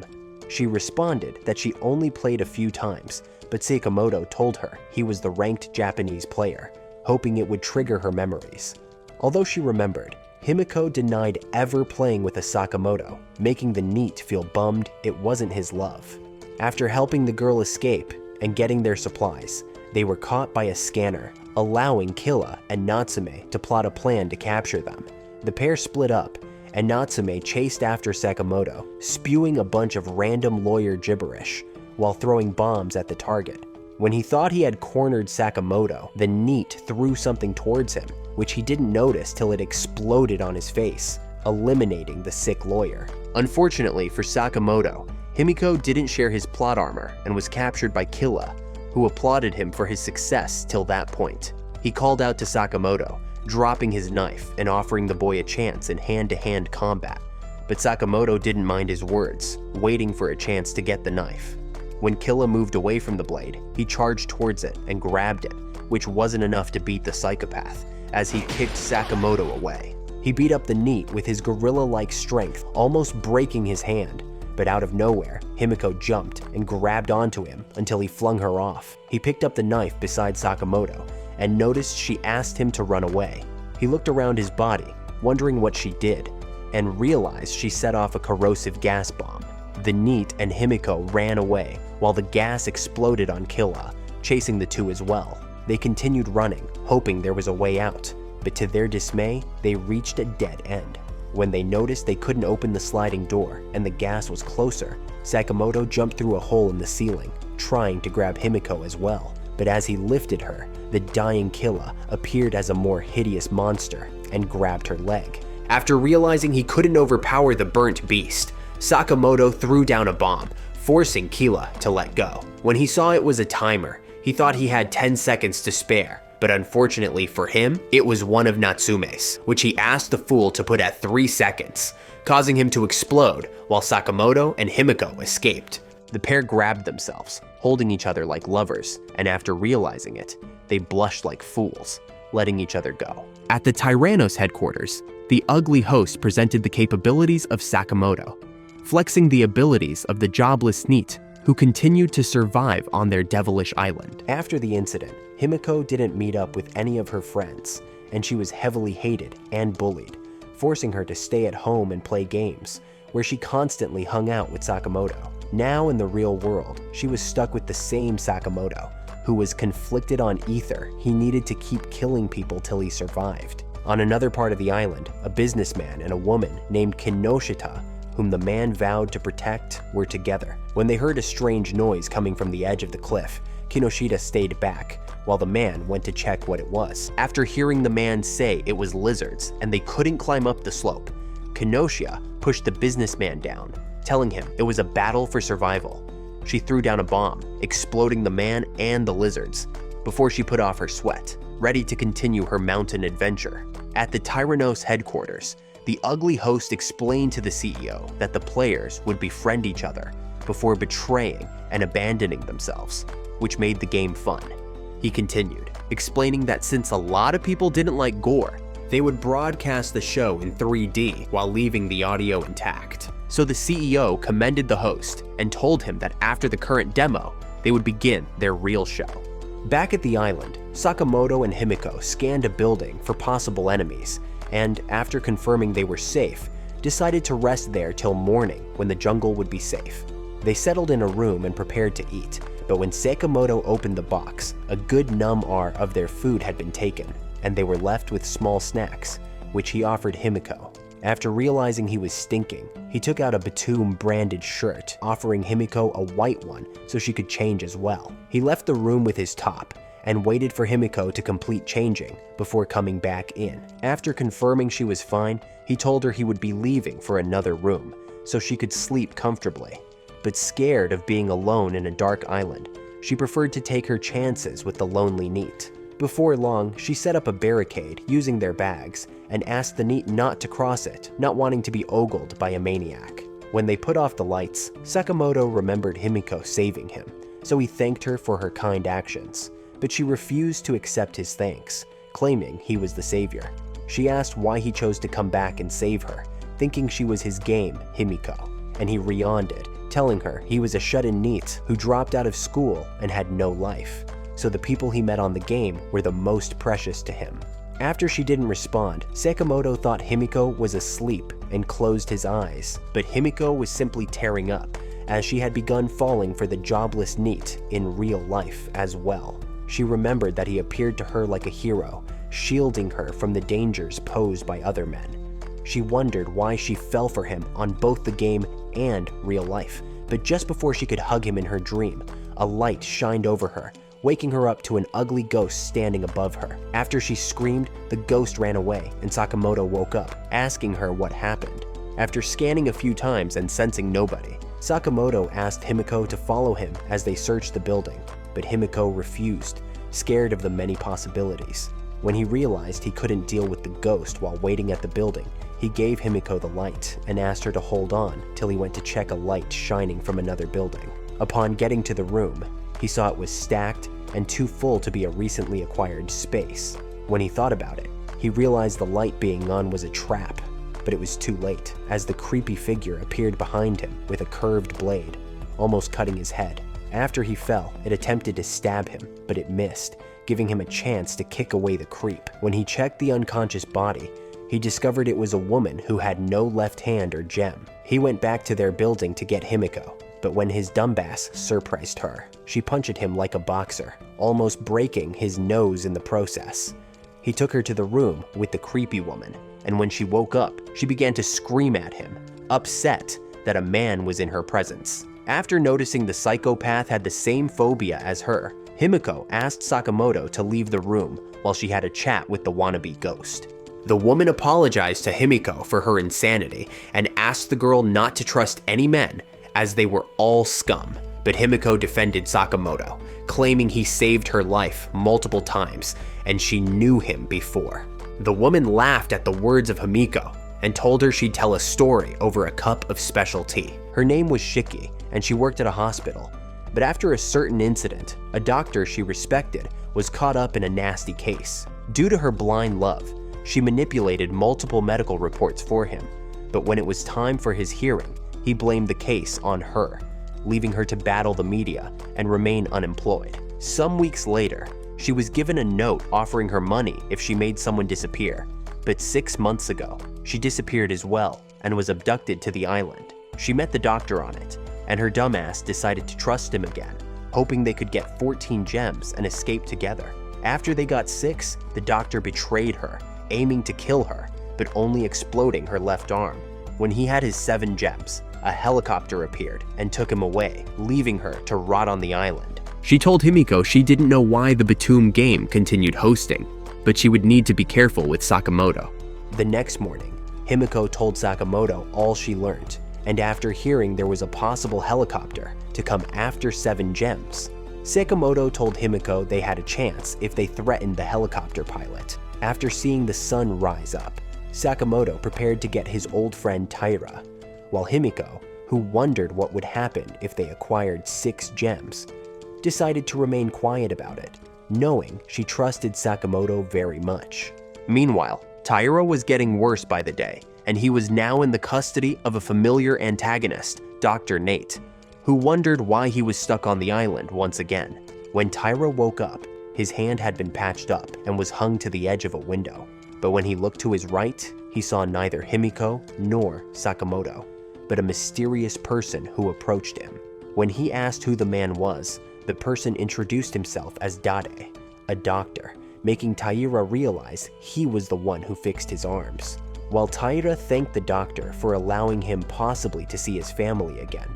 S1: She responded that she only played a few times, but Sakamoto told her he was the ranked Japanese player, hoping it would trigger her memories. Although she remembered, Himiko denied ever playing with a Sakamoto, making the NEET feel bummed it wasn't his love. After helping the girl escape and getting their supplies, they were caught by a scanner, allowing Killa and Natsume to plot a plan to capture them. The pair split up, and Natsume chased after Sakamoto, spewing a bunch of random lawyer gibberish while throwing bombs at the target. When he thought he had cornered Sakamoto, the NEET threw something towards him, which he didn't notice till it exploded on his face, eliminating the sick lawyer. Unfortunately for Sakamoto, Himiko didn't share his plot armor and was captured by Killa, who applauded him for his success till that point. He called out to Sakamoto, dropping his knife and offering the boy a chance in hand-to-hand combat. But Sakamoto didn't mind his words, waiting for a chance to get the knife. When Killa moved away from the blade, he charged towards it and grabbed it, which wasn't enough to beat the psychopath, as he kicked Sakamoto away. He beat up the NEET with his gorilla-like strength, almost breaking his hand. But out of nowhere, Himiko jumped and grabbed onto him until he flung her off. He picked up the knife beside Sakamoto and noticed she asked him to run away. He looked around his body, wondering what she did, and realized she set off a corrosive gas bomb. The NEET and Himiko ran away while the gas exploded on Killa, chasing the two as well. They continued running, hoping there was a way out, but to their dismay, they reached a dead end. When they noticed they couldn't open the sliding door and the gas was closer, Sakamoto jumped through a hole in the ceiling, trying to grab Himiko as well. But as he lifted her, the dying Killa appeared as a more hideous monster and grabbed her leg. After realizing he couldn't overpower the burnt beast, Sakamoto threw down a bomb, forcing Killa to let go. When he saw it was a timer, he thought he had 10 seconds to spare, but unfortunately for him, it was one of Natsume's, which he asked the fool to put at 3 seconds, causing him to explode while Sakamoto and Himiko escaped. The pair grabbed themselves, holding each other like lovers, and after realizing it, they blushed like fools, letting each other go.
S2: At the Tyrannos headquarters, the ugly host presented the capabilities of Sakamoto, flexing the abilities of the jobless NEET who continued to survive on their devilish island.
S1: After the incident, Himiko didn't meet up with any of her friends, and she was heavily hated and bullied, forcing her to stay at home and play games, where she constantly hung out with Sakamoto. Now in the real world, she was stuck with the same Sakamoto, who was conflicted on ether he needed to keep killing people till he survived. On another part of the island, a businessman and a woman named Kinoshita, whom the man vowed to protect, were together. When they heard a strange noise coming from the edge of the cliff, Kinoshita stayed back, while the man went to check what it was. After hearing the man say it was lizards and they couldn't climb up the slope, Kinoshita pushed the businessman down, telling him it was a battle for survival. She threw down a bomb, exploding the man and the lizards, before she put off her sweat, ready to continue her mountain adventure. At the Tyrannos headquarters, the ugly host explained to the CEO that the players would befriend each other before betraying and abandoning themselves, which made the game fun. He continued, explaining that since a lot of people didn't like gore, they would broadcast the show in 3D while leaving the audio intact. So the CEO commended the host and told him that after the current demo, they would begin their real show. Back at the island, Sakamoto and Himiko scanned a building for possible enemies, and after confirming they were safe, decided to rest there till morning when the jungle would be safe. They settled in a room and prepared to eat, but when Sakamoto opened the box, a good num-ar of their food had been taken, and they were left with small snacks, which he offered Himiko. After realizing he was stinking, he took out a Batum branded shirt, offering Himiko a white one so she could change as well. He left the room with his top and waited for Himiko to complete changing before coming back in. After confirming she was fine, he told her he would be leaving for another room so she could sleep comfortably. But scared of being alone in a dark island, she preferred to take her chances with the lonely NEET. Before long, she set up a barricade using their bags and asked the NEET not to cross it, not wanting to be ogled by a maniac. When they put off the lights, Sakamoto remembered Himiko saving him, so he thanked her for her kind actions, but she refused to accept his thanks, claiming he was the savior. She asked why he chose to come back and save her, thinking she was his game, Himiko, and he yawned, telling her he was a shut-in NEET who dropped out of school and had no life, so the people he met on the game were the most precious to him. After she didn't respond, Sakamoto thought Himiko was asleep and closed his eyes, but Himiko was simply tearing up, as she had begun falling for the jobless NEET in real life as well. She remembered that he appeared to her like a hero, shielding her from the dangers posed by other men. She wondered why she fell for him on both the game and real life, but just before she could hug him in her dream, a light shined over her, waking her up to an ugly ghost standing above her. After she screamed, the ghost ran away, and Sakamoto woke up, asking her what happened. After scanning a few times and sensing nobody, Sakamoto asked Himiko to follow him as they searched the building, but Himiko refused, scared of the many possibilities. When he realized he couldn't deal with the ghost while waiting at the building, he gave Himiko the light and asked her to hold on till he went to check a light shining from another building. Upon getting to the room, he saw it was stacked and too full to be a recently acquired space. When he thought about it, he realized the light being on was a trap, but it was too late, as the creepy figure appeared behind him with a curved blade, almost cutting his head. After he fell, it attempted to stab him, but it missed, giving him a chance to kick away the creep. When he checked the unconscious body, he discovered it was a woman who had no left hand or gem. He went back to their building to get Himiko, but when his dumbass surprised her, she punched him like a boxer, almost breaking his nose in the process. He took her to the room with the creepy woman, and when she woke up, she began to scream at him, upset that a man was in her presence. After noticing the psychopath had the same phobia as her, Himiko asked Sakamoto to leave the room while she had a chat with the wannabe ghost. The woman apologized to Himiko for her insanity and asked the girl not to trust any men, as they were all scum, but Himiko defended Sakamoto, claiming he saved her life multiple times and she knew him before. The woman laughed at the words of Himiko and told her she'd tell a story over a cup of special tea. Her name was Shiki and she worked at a hospital, but after a certain incident, a doctor she respected was caught up in a nasty case. Due to her blind love, she manipulated multiple medical reports for him, but when it was time for his hearing, he blamed the case on her, leaving her to battle the media and remain unemployed. Some weeks later, she was given a note offering her money if she made someone disappear, but 6 months ago, She disappeared as well and was abducted to the island. She met the doctor on it, and her dumbass decided to trust him again, hoping they could get 14 gems and escape together. After they got 6, the doctor betrayed her, aiming to kill her, but only exploding her left arm. When he had his 7 gems, a helicopter appeared and took him away, leaving her to rot on the island.
S2: She told Himiko she didn't know why the Batum game continued hosting, but she would need to be careful with Sakamoto.
S1: The next morning, Himiko told Sakamoto all she learned, and after hearing there was a possible helicopter to come after 7 gems, Sakamoto told Himiko they had a chance if they threatened the helicopter pilot. After seeing the sun rise up, Sakamoto prepared to get his old friend Taira, while Himiko, who wondered what would happen if they acquired 6 gems, decided to remain quiet about it, knowing she trusted Sakamoto very much. Meanwhile, Taira was getting worse by the day, and he was now in the custody of a familiar antagonist, Dr. Nate, who wondered why he was stuck on the island once again. When Taira woke up, his hand had been patched up and was hung to the edge of a window. But when he looked to his right, he saw neither Himiko nor Sakamoto, but a mysterious person who approached him. When he asked who the man was, the person introduced himself as Dade, a doctor, making Taira realize he was the one who fixed his arms. While Taira thanked the doctor for allowing him possibly to see his family again,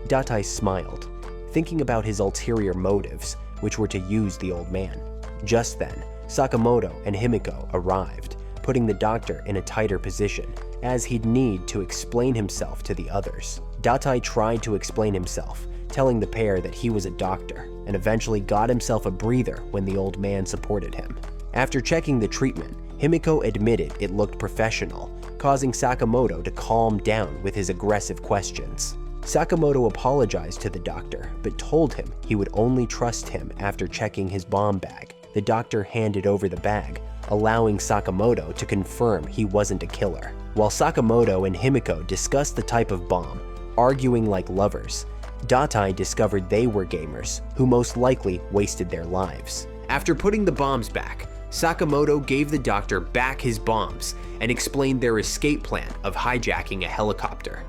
S1: Dade smiled, thinking about his ulterior motives, which were to use the old man. Just then, Sakamoto and Himiko arrived, putting the doctor in a tighter position, as he'd need to explain himself to the others. Dade tried to explain himself, telling the pair that he was a doctor, and eventually got himself a breather when the old man supported him. After checking the treatment, Himiko admitted it looked professional, causing Sakamoto to calm down with his aggressive questions. Sakamoto apologized to the doctor, but told him he would only trust him after checking his bomb bag. The doctor handed over the bag, allowing Sakamoto to confirm he wasn't a killer. While Sakamoto and Himiko discussed the type of bomb, arguing like lovers, Dade discovered they were gamers who most likely wasted their lives. After putting the bombs back, Sakamoto gave the doctor back his bombs and explained their escape plan of hijacking a helicopter,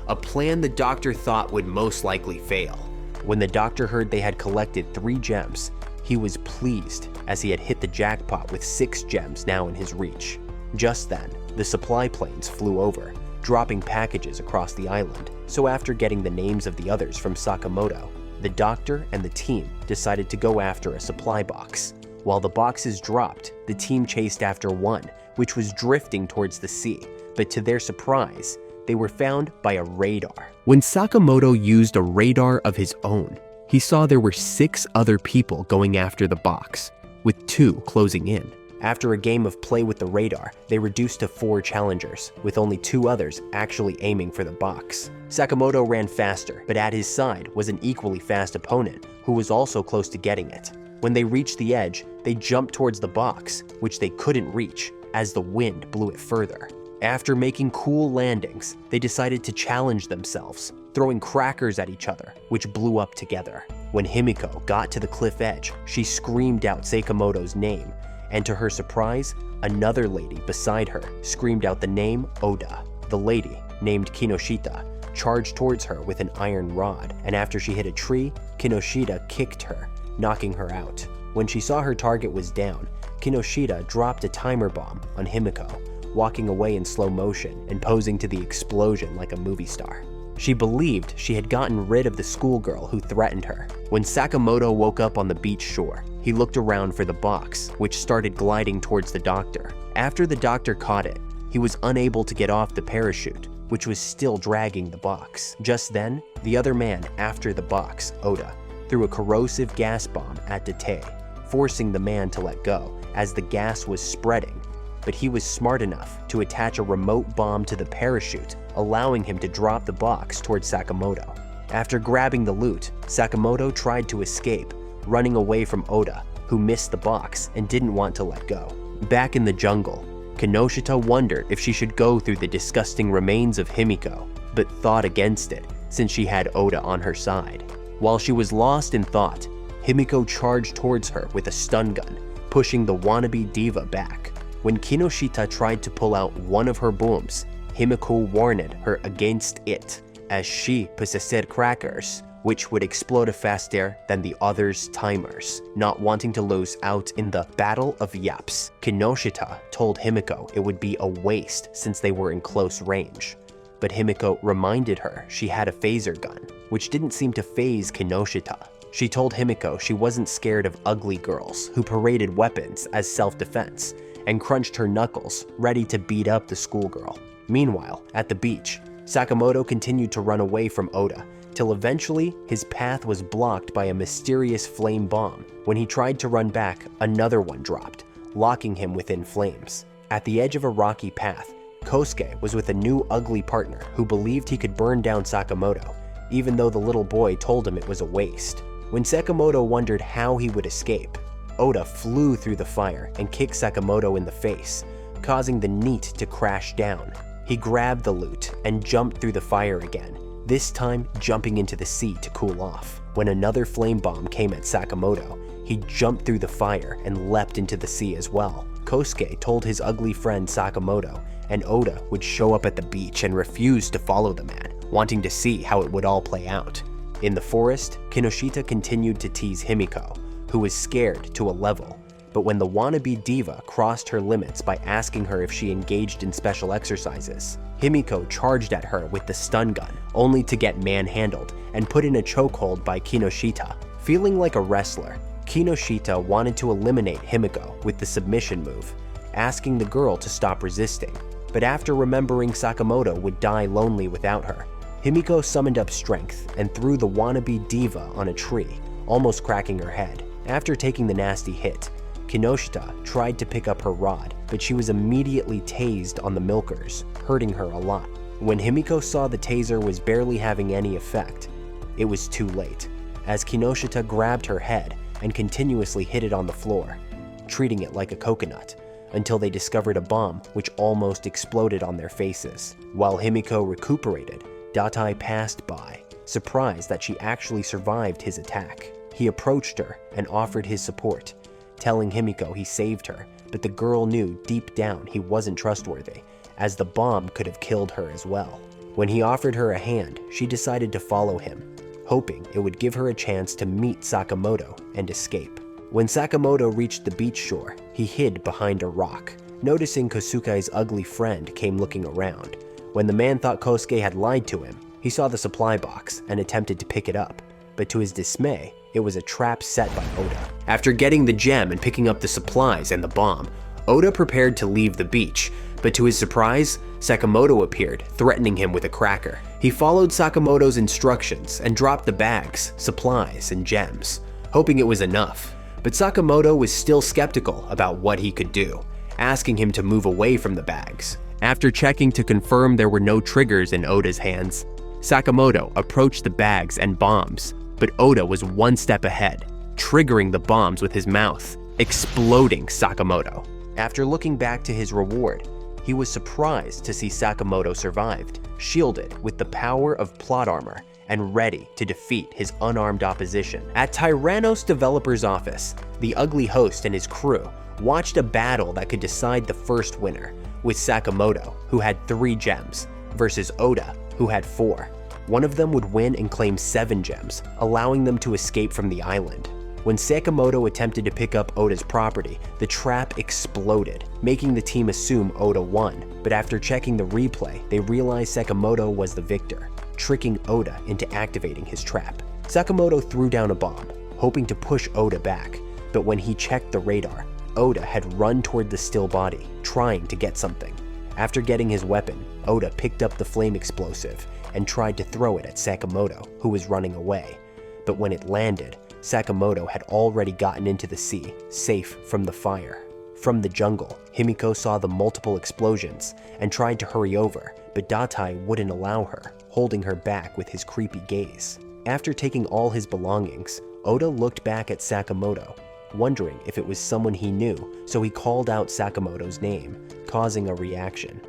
S1: a plan the doctor thought would most likely fail. When the doctor heard they had collected 3 gems, he was pleased as he had hit the jackpot with 6 gems now in his reach. Just then, the supply planes flew over, dropping packages across the island. So after getting the names of the others from Sakamoto, the doctor and the team decided to go after a supply box. While the boxes dropped, the team chased after one, which was drifting towards the sea, but to their surprise, they were found by a radar.
S2: When Sakamoto used a radar of his own, he saw there were 6 other people going after the box, with 2 closing in.
S1: After a game of play with the radar, they reduced to 4 challengers, with only 2 others actually aiming for the box. Sakamoto ran faster, but at his side was an equally fast opponent who was also close to getting it. When they reached the edge, they jumped towards the box, which they couldn't reach as the wind blew it further. After making cool landings, they decided to challenge themselves, throwing crackers at each other, which blew up together. When Himiko got to the cliff edge, she screamed out Sakamoto's name, and to her surprise, another lady beside her screamed out the name Oda. The lady, named Kinoshita, charged towards her with an iron rod, and after she hit a tree, Kinoshita kicked her, knocking her out. When she saw her target was down, Kinoshita dropped a timer bomb on Himiko, walking away in slow motion and posing to the explosion like a movie star. She believed she had gotten rid of the schoolgirl who threatened her. When Sakamoto woke up on the beach shore, he looked around for the box, which started gliding towards the doctor. After the doctor caught it, he was unable to get off the parachute, which was still dragging the box. Just then, the other man after the box, Oda, threw a corrosive gas bomb at Date, forcing the man to let go as the gas was spreading, but he was smart enough to attach a remote bomb to the parachute, allowing him to drop the box towards Sakamoto. After grabbing the loot, Sakamoto tried to escape, running away from Oda, who missed the box and didn't want to let go. Back in the jungle, Kinoshita wondered if she should go through the disgusting remains of Himiko, but thought against it since she had Oda on her side. While she was lost in thought, Himiko charged towards her with a stun gun, pushing the wannabe diva back. When Kinoshita tried to pull out one of her booms, Himiko warned her against it, as she possessed crackers, which would explode faster than the others' timers. Not wanting to lose out in the Battle of Yaps, Kinoshita told Himiko it would be a waste since they were in close range. But Himiko reminded her she had a phaser gun, which didn't seem to faze Kinoshita. She told Himiko she wasn't scared of ugly girls who paraded weapons as self-defense and crunched her knuckles, ready to beat up the schoolgirl. Meanwhile, at the beach, Sakamoto continued to run away from Oda, till eventually his path was blocked by a mysterious flame bomb. When he tried to run back, another one dropped, locking him within flames. At the edge of a rocky path, Kosuke was with a new ugly partner who believed he could burn down Sakamoto, even though the little boy told him it was a waste. When Sakamoto wondered how he would escape, Oda flew through the fire and kicked Sakamoto in the face, causing the NEET to crash down. He grabbed the loot and jumped through the fire again, this time jumping into the sea to cool off. When another flame bomb came at Sakamoto, he jumped through the fire and leapt into the sea as well. Kosuke told his ugly friend Sakamoto, and Oda would show up at the beach and refuse to follow the man, wanting to see how it would all play out. In the forest, Kinoshita continued to tease Himiko, who was scared to a level. But when the wannabe diva crossed her limits by asking her if she engaged in special exercises, Himiko charged at her with the stun gun, only to get manhandled and put in a chokehold by Kinoshita. Feeling like a wrestler, Kinoshita wanted to eliminate Himiko with the submission move, asking the girl to stop resisting. But after remembering Sakamoto would die lonely without her, Himiko summoned up strength and threw the wannabe diva on a tree, almost cracking her head. After taking the nasty hit, Kinoshita tried to pick up her rod, but she was immediately tased on the milkers, hurting her a lot. When Himiko saw the taser was barely having any effect, it was too late, as Kinoshita grabbed her head and continuously hit it on the floor, treating it like a coconut, until they discovered a bomb which almost exploded on their faces. While Himiko recuperated, Datai passed by, surprised that she actually survived his attack. He approached her and offered his support, telling Himiko he saved her, but the girl knew deep down he wasn't trustworthy, as the bomb could have killed her as well. When he offered her a hand, she decided to follow him, hoping it would give her a chance to meet Sakamoto and escape. When Sakamoto reached the beach shore, he hid behind a rock. Noticing Kosuke's ugly friend came looking around. When the man thought Kosuke had lied to him, he saw the supply box and attempted to pick it up, but to his dismay, it was a trap set by Oda. After getting the gem and picking up the supplies and the bomb, Oda prepared to leave the beach, but to his surprise, Sakamoto appeared, threatening him with a cracker. He followed Sakamoto's instructions and dropped the bags, supplies, and gems, hoping it was enough. But Sakamoto was still skeptical about what he could do, asking him to move away from the bags. After checking to confirm there were no triggers in Oda's hands, Sakamoto approached the bags and bombs, but Oda was one step ahead, triggering the bombs with his mouth, exploding Sakamoto. After looking back to his reward, he was surprised to see Sakamoto survived, shielded with the power of plot armor and ready to defeat his unarmed opposition. At Tyrannos Developers' office, the ugly host and his crew watched a battle that could decide the first winner, with Sakamoto, who had 3 gems, versus Oda, who had 4. One of them would win and claim 7 gems, allowing them to escape from the island. When Sakamoto attempted to pick up Oda's property, the trap exploded, making the team assume Oda won. But after checking the replay, they realized Sakamoto was the victor, tricking Oda into activating his trap. Sakamoto threw down a bomb, hoping to push Oda back, but when he checked the radar, Oda had run toward the still body, trying to get something. After getting his weapon, Oda picked up the flame explosive and tried to throw it at Sakamoto, who was running away. But when it landed, Sakamoto had already gotten into the sea, safe from the fire. From the jungle, Himiko saw the multiple explosions and tried to hurry over, but Datai wouldn't allow her, holding her back with his creepy gaze. After taking all his belongings, Oda looked back at Sakamoto, wondering if it was someone he knew, so he called out Sakamoto's name, causing a reaction.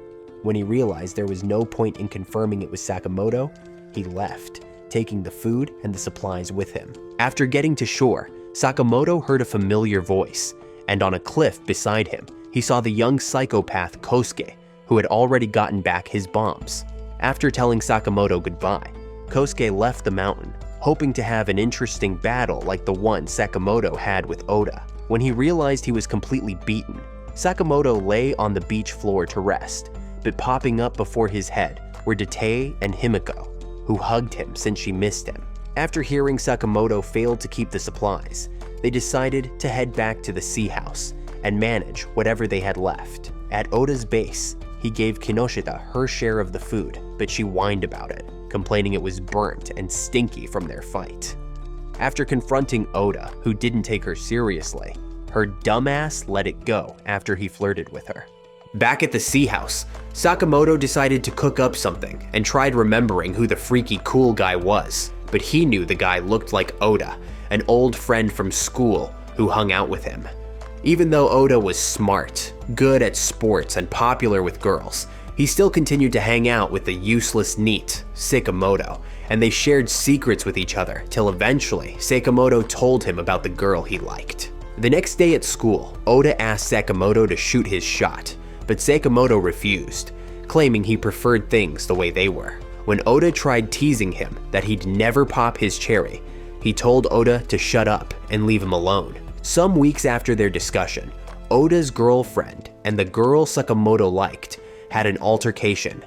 S1: When he realized there was no point in confirming it was Sakamoto, he left, taking the food and the supplies with him. After getting to shore, Sakamoto heard a familiar voice, and on a cliff beside him, he saw the young psychopath Kosuke, who had already gotten back his bombs. After telling Sakamoto goodbye, Kosuke left the mountain, hoping to have an interesting battle like the one Sakamoto had with Oda. When he realized he was completely beaten, Sakamoto lay on the beach floor to rest, but popping up before his head were Date and Himiko, who hugged him since she missed him. After hearing Sakamoto failed to keep the supplies, they decided to head back to the sea house and manage whatever they had left. At Oda's base, he gave Kinoshita her share of the food, but she whined about it, complaining it was burnt and stinky from their fight. After confronting Oda, who didn't take her seriously, her dumbass let it go after he flirted with her. Back at the sea house, Sakamoto decided to cook up something and tried remembering who the freaky cool guy was, but he knew the guy looked like Oda, an old friend from school who hung out with him. Even though Oda was smart, good at sports, and popular with girls, he still continued to hang out with the useless NEET, Sakamoto, and they shared secrets with each other till eventually Sakamoto told him about the girl he liked. The next day at school, Oda asked Sakamoto to shoot his shot, but Sakamoto refused, claiming he preferred things the way they were. When Oda tried teasing him that he'd never pop his cherry, he told Oda to shut up and leave him alone. Some weeks after their discussion, Oda's girlfriend and the girl Sakamoto liked had an altercation,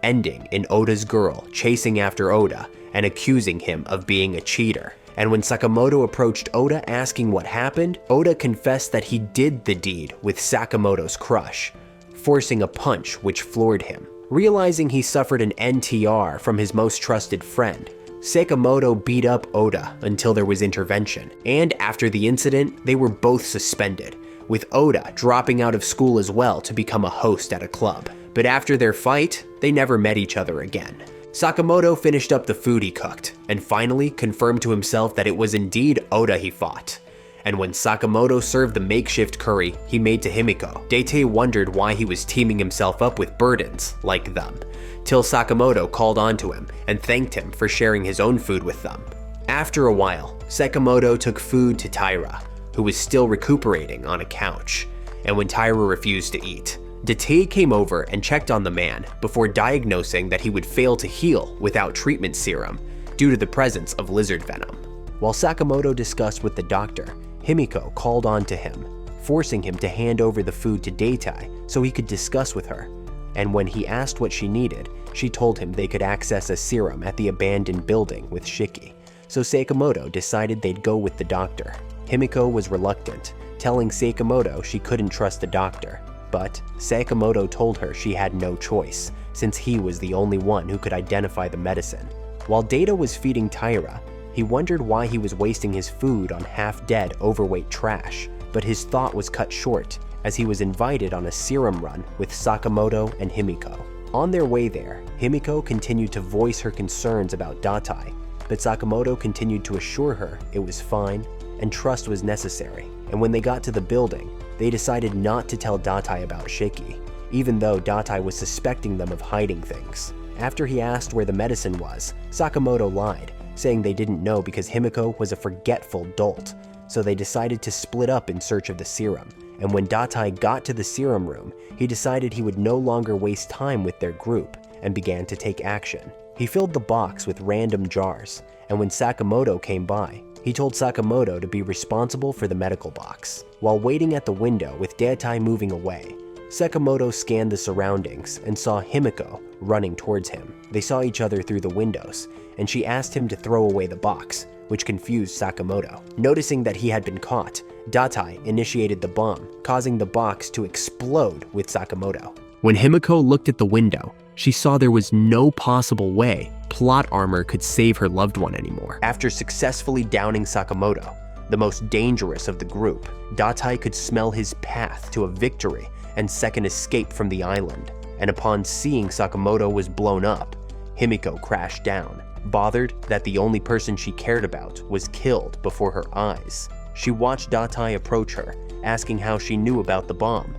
S1: ending in Oda's girl chasing after Oda and accusing him of being a cheater. And when Sakamoto approached Oda asking what happened, Oda confessed that he did the deed with Sakamoto's crush, forcing a punch which floored him. Realizing he suffered an NTR from his most trusted friend, Sakamoto beat up Oda until there was intervention, and after the incident, they were both suspended, with Oda dropping out of school as well to become a host at a club. But after their fight, they never met each other again. Sakamoto finished up the food he cooked, and finally confirmed to himself that it was indeed Oda he fought. And when Sakamoto served the makeshift curry he made to Himiko, Date wondered why he was teaming himself up with burdens like them, till Sakamoto called on to him and thanked him for sharing his own food with them. After a while, Sakamoto took food to Taira, who was still recuperating on a couch, and when Taira refused to eat, Date came over and checked on the man before diagnosing that he would fail to heal without treatment serum due to the presence of lizard venom. While Sakamoto discussed with the doctor, Himiko called on to him, forcing him to hand over the food to Date so he could discuss with her. And when he asked what she needed, she told him they could access a serum at the abandoned building with Shiki. So Sakamoto decided they'd go with the doctor. Himiko was reluctant, telling Sakamoto she couldn't trust the doctor. But Sakamoto told her she had no choice, since he was the only one who could identify the medicine. While Data was feeding Taira, he wondered why he was wasting his food on half-dead, overweight trash, but his thought was cut short as he was invited on a serum run with Sakamoto and Himiko. On their way there, Himiko continued to voice her concerns about Date, but Sakamoto continued to assure her it was fine and trust was necessary. And when they got to the building, they decided not to tell Date about Shiki, even though Date was suspecting them of hiding things. After he asked where the medicine was, Sakamoto lied, saying they didn't know because Himiko was a forgetful dolt, so they decided to split up in search of the serum. And when Date got to the serum room, he decided he would no longer waste time with their group and began to take action. He filled the box with random jars, and when Sakamoto came by, he told Sakamoto to be responsible for the medical box. While waiting at the window with Date moving away, Sakamoto scanned the surroundings and saw Himiko running towards him. They saw each other through the windows, and she asked him to throw away the box, which confused Sakamoto. Noticing that he had been caught, Date initiated the bomb, causing the box to explode with Sakamoto.
S2: When Himiko looked at the window, she saw there was no possible way plot armor could save her loved one anymore.
S1: After successfully downing Sakamoto, the most dangerous of the group, Date could smell his path to a victory and second escape from the island, and upon seeing Sakamoto was blown up, Himiko crashed down, bothered that the only person she cared about was killed before her eyes. She watched Date approach her, asking how she knew about the bomb,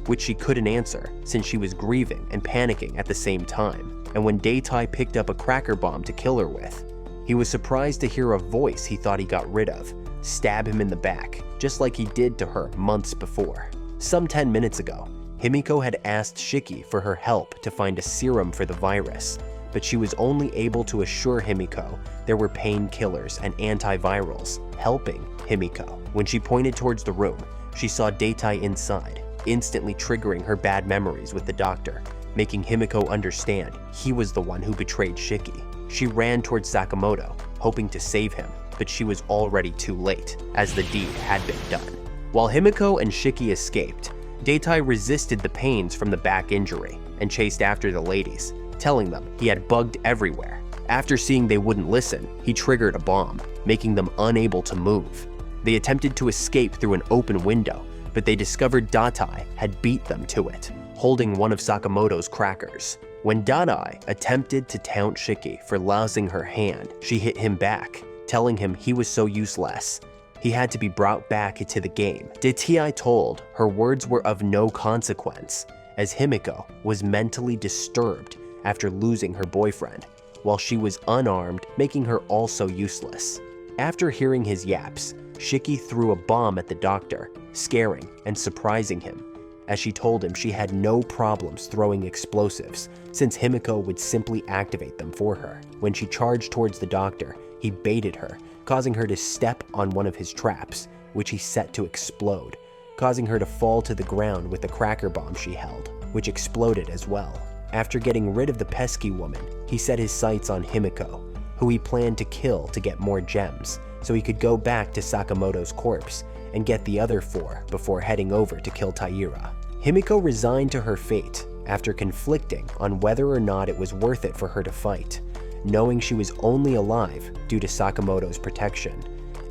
S1: which she couldn't answer since she was grieving and panicking at the same time. And when Date picked up a cracker bomb to kill her with, he was surprised to hear a voice he thought he got rid of stab him in the back, just like he did to her months before. Some 10 minutes ago, Himiko had asked Shiki for her help to find a serum for the virus, but she was only able to assure Himiko there were painkillers and antivirals helping Himiko. When she pointed towards the room, she saw Deitai inside, instantly triggering her bad memories with the doctor, making Himiko understand he was the one who betrayed Shiki. She ran towards Sakamoto, hoping to save him, but she was already too late, as the deed had been done. While Himiko and Shiki escaped, Deitai resisted the pains from the back injury and chased after the ladies, telling them he had bugged everywhere. After seeing they wouldn't listen, he triggered a bomb, making them unable to move. They attempted to escape through an open window, but they discovered Daitai had beat them to it, holding one of Sakamoto's crackers. When Daitai attempted to taunt Shiki for lousing her hand, she hit him back, telling him he was so useless. He had to be brought back into the game. Deitai told her words were of no consequence, as Himiko was mentally disturbed after losing her boyfriend, while she was unarmed, making her also useless. After hearing his yaps, Shiki threw a bomb at the doctor, scaring and surprising him, as she told him she had no problems throwing explosives, since Himiko would simply activate them for her. When she charged towards the doctor, he baited her, causing her to step on one of his traps, which he set to explode, causing her to fall to the ground with the cracker bomb she held, which exploded as well. After getting rid of the pesky woman, he set his sights on Himiko, who he planned to kill to get more gems, so he could go back to Sakamoto's corpse and get the other 4 before heading over to kill Taira. Himiko resigned to her fate after conflicting on whether or not it was worth it for her to fight, knowing she was only alive due to Sakamoto's protection,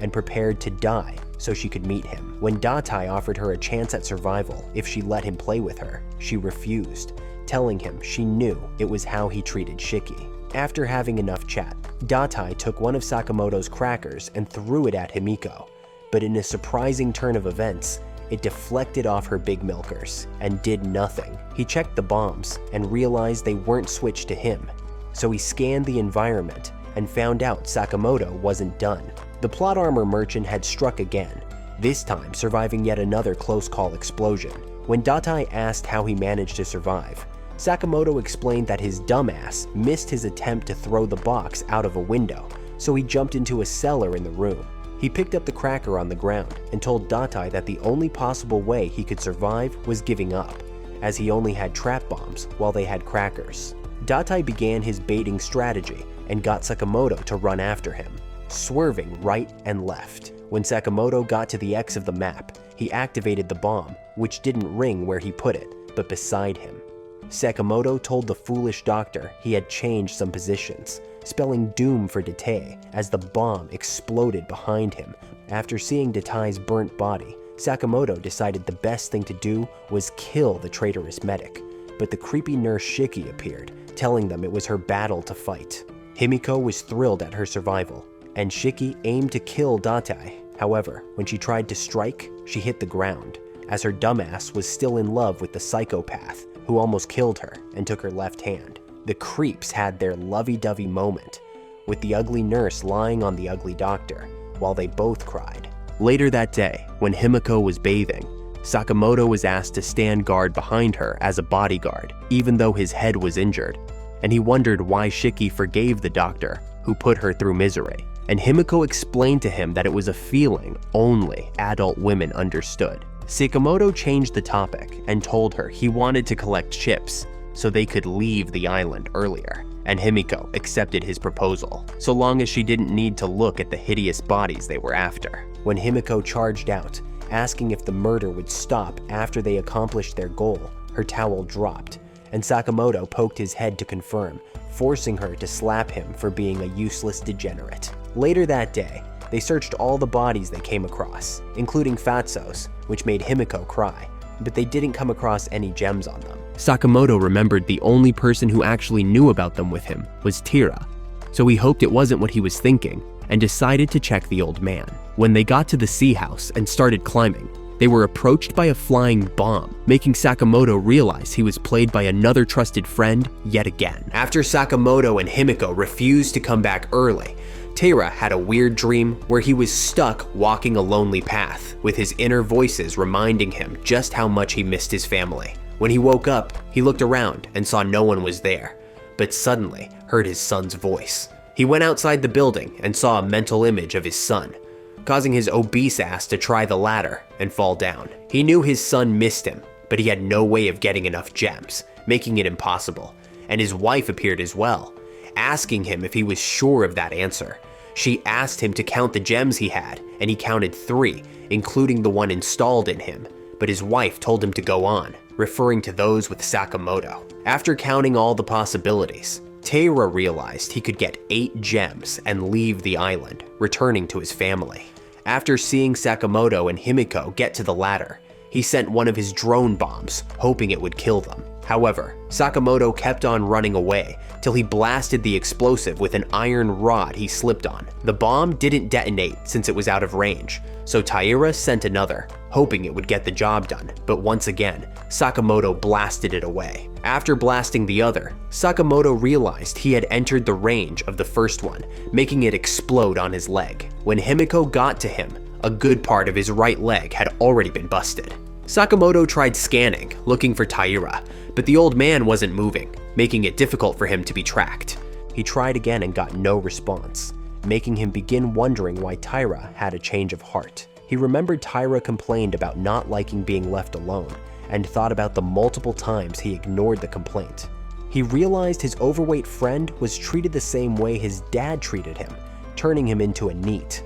S1: and prepared to die so she could meet him. When Daitai offered her a chance at survival if she let him play with her, she refused, telling him she knew it was how he treated Shiki. After having enough chat, Daitai took one of Sakamoto's crackers and threw it at Himiko, but in a surprising turn of events, it deflected off her big milkers and did nothing. He checked the bombs and realized they weren't switched to him, so he scanned the environment and found out Sakamoto wasn't done. The plot armor merchant had struck again, this time surviving yet another close call explosion. When Daitai asked how he managed to survive, Sakamoto explained that his dumbass missed his attempt to throw the box out of a window, so he jumped into a cellar in the room. He picked up the cracker on the ground and told Daitai that the only possible way he could survive was giving up, as he only had trap bombs while they had crackers. Daitai began his baiting strategy and got Sakamoto to run after him, swerving right and left. When Sakamoto got to the X of the map, he activated the bomb, which didn't ring where he put it, but beside him. Sakamoto told the foolish doctor he had changed some positions, spelling doom for Daitai as the bomb exploded behind him. After seeing Datai's burnt body, Sakamoto decided the best thing to do was kill the traitorous medic, but the creepy nurse Shiki appeared, telling them it was her battle to fight. Himiko was thrilled at her survival, and Shiki aimed to kill Daitai. However, when she tried to strike, she hit the ground, as her dumbass was still in love with the psychopath who almost killed her and took her left hand. The creeps had their lovey-dovey moment, with the ugly nurse lying on the ugly doctor, while they both cried. Later that day, when Himiko was bathing, Sakamoto was asked to stand guard behind her as a bodyguard, even though his head was injured, and he wondered why Shiki forgave the doctor, who put her through misery. And Himiko explained to him that it was a feeling only adult women understood. Sakamoto changed the topic and told her he wanted to collect chips so they could leave the island earlier, and Himiko accepted his proposal, so long as she didn't need to look at the hideous bodies they were after. When Himiko charged out, asking if the murder would stop after they accomplished their goal, her towel dropped, and Sakamoto poked his head to confirm, forcing her to slap him for being a useless degenerate. Later that day, they searched all the bodies they came across, including Fatso's, which made Himiko cry, but they didn't come across any gems on them.
S2: Sakamoto remembered the only person who actually knew about them with him was Tira, so he hoped it wasn't what he was thinking and decided to check the old man. When they got to the sea house and started climbing, they were approached by a flying bomb, making Sakamoto realize he was played by another trusted friend yet again.
S1: After Sakamoto and Himiko refused to come back early, Taira had a weird dream where he was stuck walking a lonely path, with his inner voices reminding him just how much he missed his family. When he woke up, he looked around and saw no one was there, but suddenly heard his son's voice. He went outside the building and saw a mental image of his son, causing his obese ass to try the ladder and fall down. He knew his son missed him, but he had no way of getting enough gems, making it impossible. And his wife appeared as well, asking him if he was sure of that answer. She asked him to count the gems he had, and he counted 3, including the one installed in him, but his wife told him to go on, referring to those with Sakamoto. After counting all the possibilities, Taira realized he could get 8 gems and leave the island, returning to his family. After seeing Sakamoto and Himiko get to the ladder, he sent one of his drone bombs, hoping it would kill them. However, Sakamoto kept on running away till he blasted the explosive with an iron rod he slipped on. The bomb didn't detonate since it was out of range, so Taira sent another, hoping it would get the job done, but once again, Sakamoto blasted it away. After blasting the other, Sakamoto realized he had entered the range of the first one, making it explode on his leg. When Himiko got to him, a good part of his right leg had already been busted. Sakamoto tried scanning, looking for Taira, but the old man wasn't moving, making it difficult for him to be tracked. He tried again and got no response, making him begin wondering why Taira had a change of heart. He remembered Taira complained about not liking being left alone, and thought about the multiple times he ignored the complaint. He realized his overweight friend was treated the same way his dad treated him, turning him into a NEET.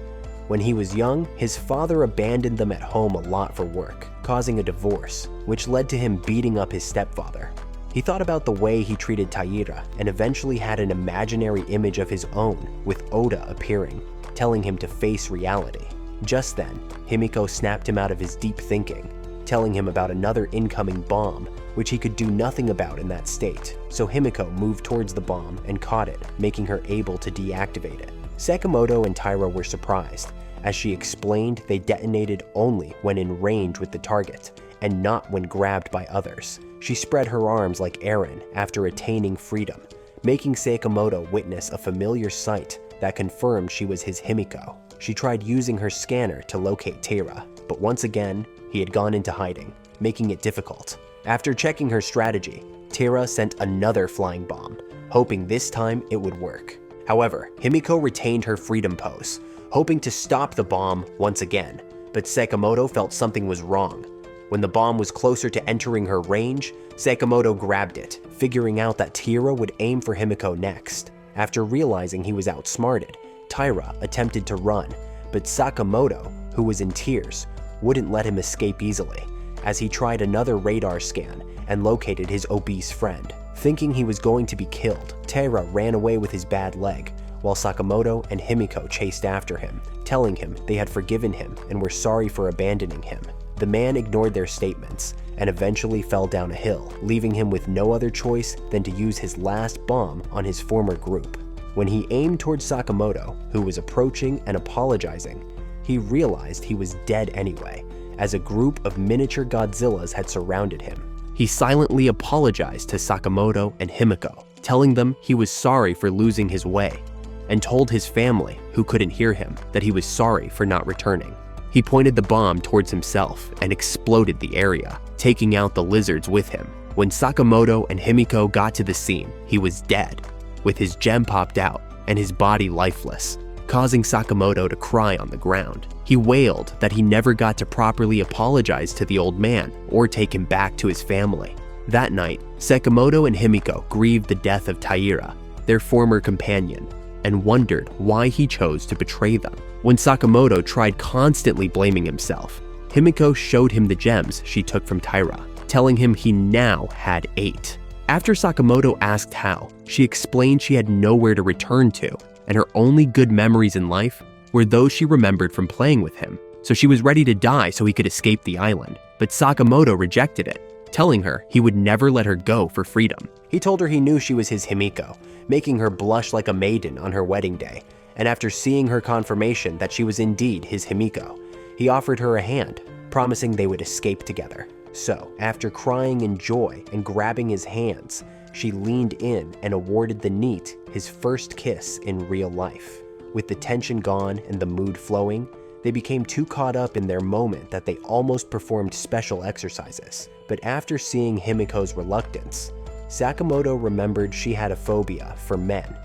S1: When he was young, his father abandoned them at home a lot for work, causing a divorce, which led to him beating up his stepfather. He thought about the way he treated Taira and eventually had an imaginary image of his own, with Oda appearing, telling him to face reality. Just then, Himiko snapped him out of his deep thinking, telling him about another incoming bomb, which he could do nothing about in that state. So Himiko moved towards the bomb and caught it, making her able to deactivate it. Sakamoto and Taira were surprised, as she explained they detonated only when in range with the target, and not when grabbed by others. She spread her arms like Eren after attaining freedom, making Sakamoto witness a familiar sight that confirmed she was his Himiko. She tried using her scanner to locate Taira, but once again, he had gone into hiding, making it difficult. After checking her strategy, Taira sent another flying bomb, hoping this time it would work. However, Himiko retained her freedom pose, hoping to stop the bomb once again, but Sakamoto felt something was wrong. When the bomb was closer to entering her range, Sakamoto grabbed it, figuring out that Taira would aim for Himiko next. After realizing he was outsmarted, Taira attempted to run, but Sakamoto, who was in tears, wouldn't let him escape easily, as he tried another radar scan and located his obese friend. Thinking he was going to be killed, Taira ran away with his bad leg, while Sakamoto and Himiko chased after him, telling him they had forgiven him and were sorry for abandoning him. The man ignored their statements and eventually fell down a hill, leaving him with no other choice than to use his last bomb on his former group. When he aimed towards Sakamoto, who was approaching and apologizing, he realized he was dead anyway, as a group of miniature Godzillas had surrounded him. He silently apologized to Sakamoto and Himiko, telling them he was sorry for losing his way, and told his family, who couldn't hear him, that he was sorry for not returning. He pointed the bomb towards himself and exploded the area, taking out the lizards with him. When Sakamoto and Himiko got to the scene, he was dead, with his gem popped out and his body lifeless, causing Sakamoto to cry on the ground. He wailed that he never got to properly apologize to the old man or take him back to his family. That night, Sakamoto and Himiko grieved the death of Taira, their former companion, and wondered why he chose to betray them. When Sakamoto tried constantly blaming himself, Himiko showed him the gems she took from Taira, telling him he now had 8. After Sakamoto asked how, she explained she had nowhere to return to, and her only good memories in life were those she remembered from playing with him. So she was ready to die so he could escape the island. But Sakamoto rejected it, telling her he would never let her go for freedom. He told her he knew she was his Himiko, making her blush like a maiden on her wedding day. And after seeing her confirmation that she was indeed his Himiko, he offered her a hand, promising they would escape together. So, after crying in joy and grabbing his hands, she leaned in and awarded the NEET his first kiss in real life. With the tension gone and the mood flowing, they became too caught up in their moment that they almost performed special exercises. But after seeing Himiko's reluctance, Sakamoto remembered she had a phobia for men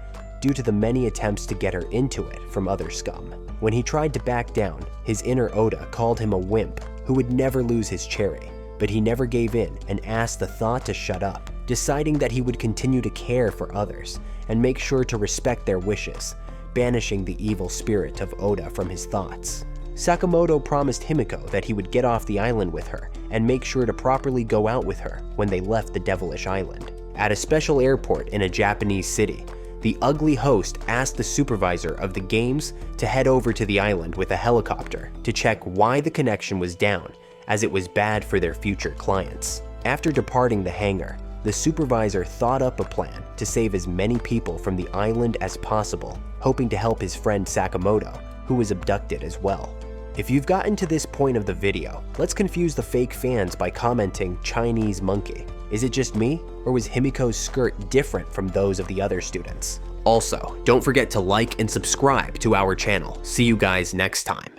S1: due to the many attempts to get her into it from other scum. When he tried to back down, his inner Oda called him a wimp who would never lose his cherry, but he never gave in and asked the thought to shut up, deciding that he would continue to care for others and make sure to respect their wishes, banishing the evil spirit of Oda from his thoughts. Sakamoto promised Himiko that he would get off the island with her and make sure to properly go out with her when they left the devilish island. At a special airport in a Japanese city, the ugly host asked the supervisor of the games to head over to the island with a helicopter to check why the connection was down, as it was bad for their future clients. After departing the hangar, the supervisor thought up a plan to save as many people from the island as possible, hoping to help his friend Sakamoto, who was abducted as well. If you've gotten to this point of the video, let's confuse the fake fans by commenting Chinese monkey. Is it just me, or was Himiko's skirt different from those of the other students? Also, don't forget to like and subscribe to our channel. See you guys next time.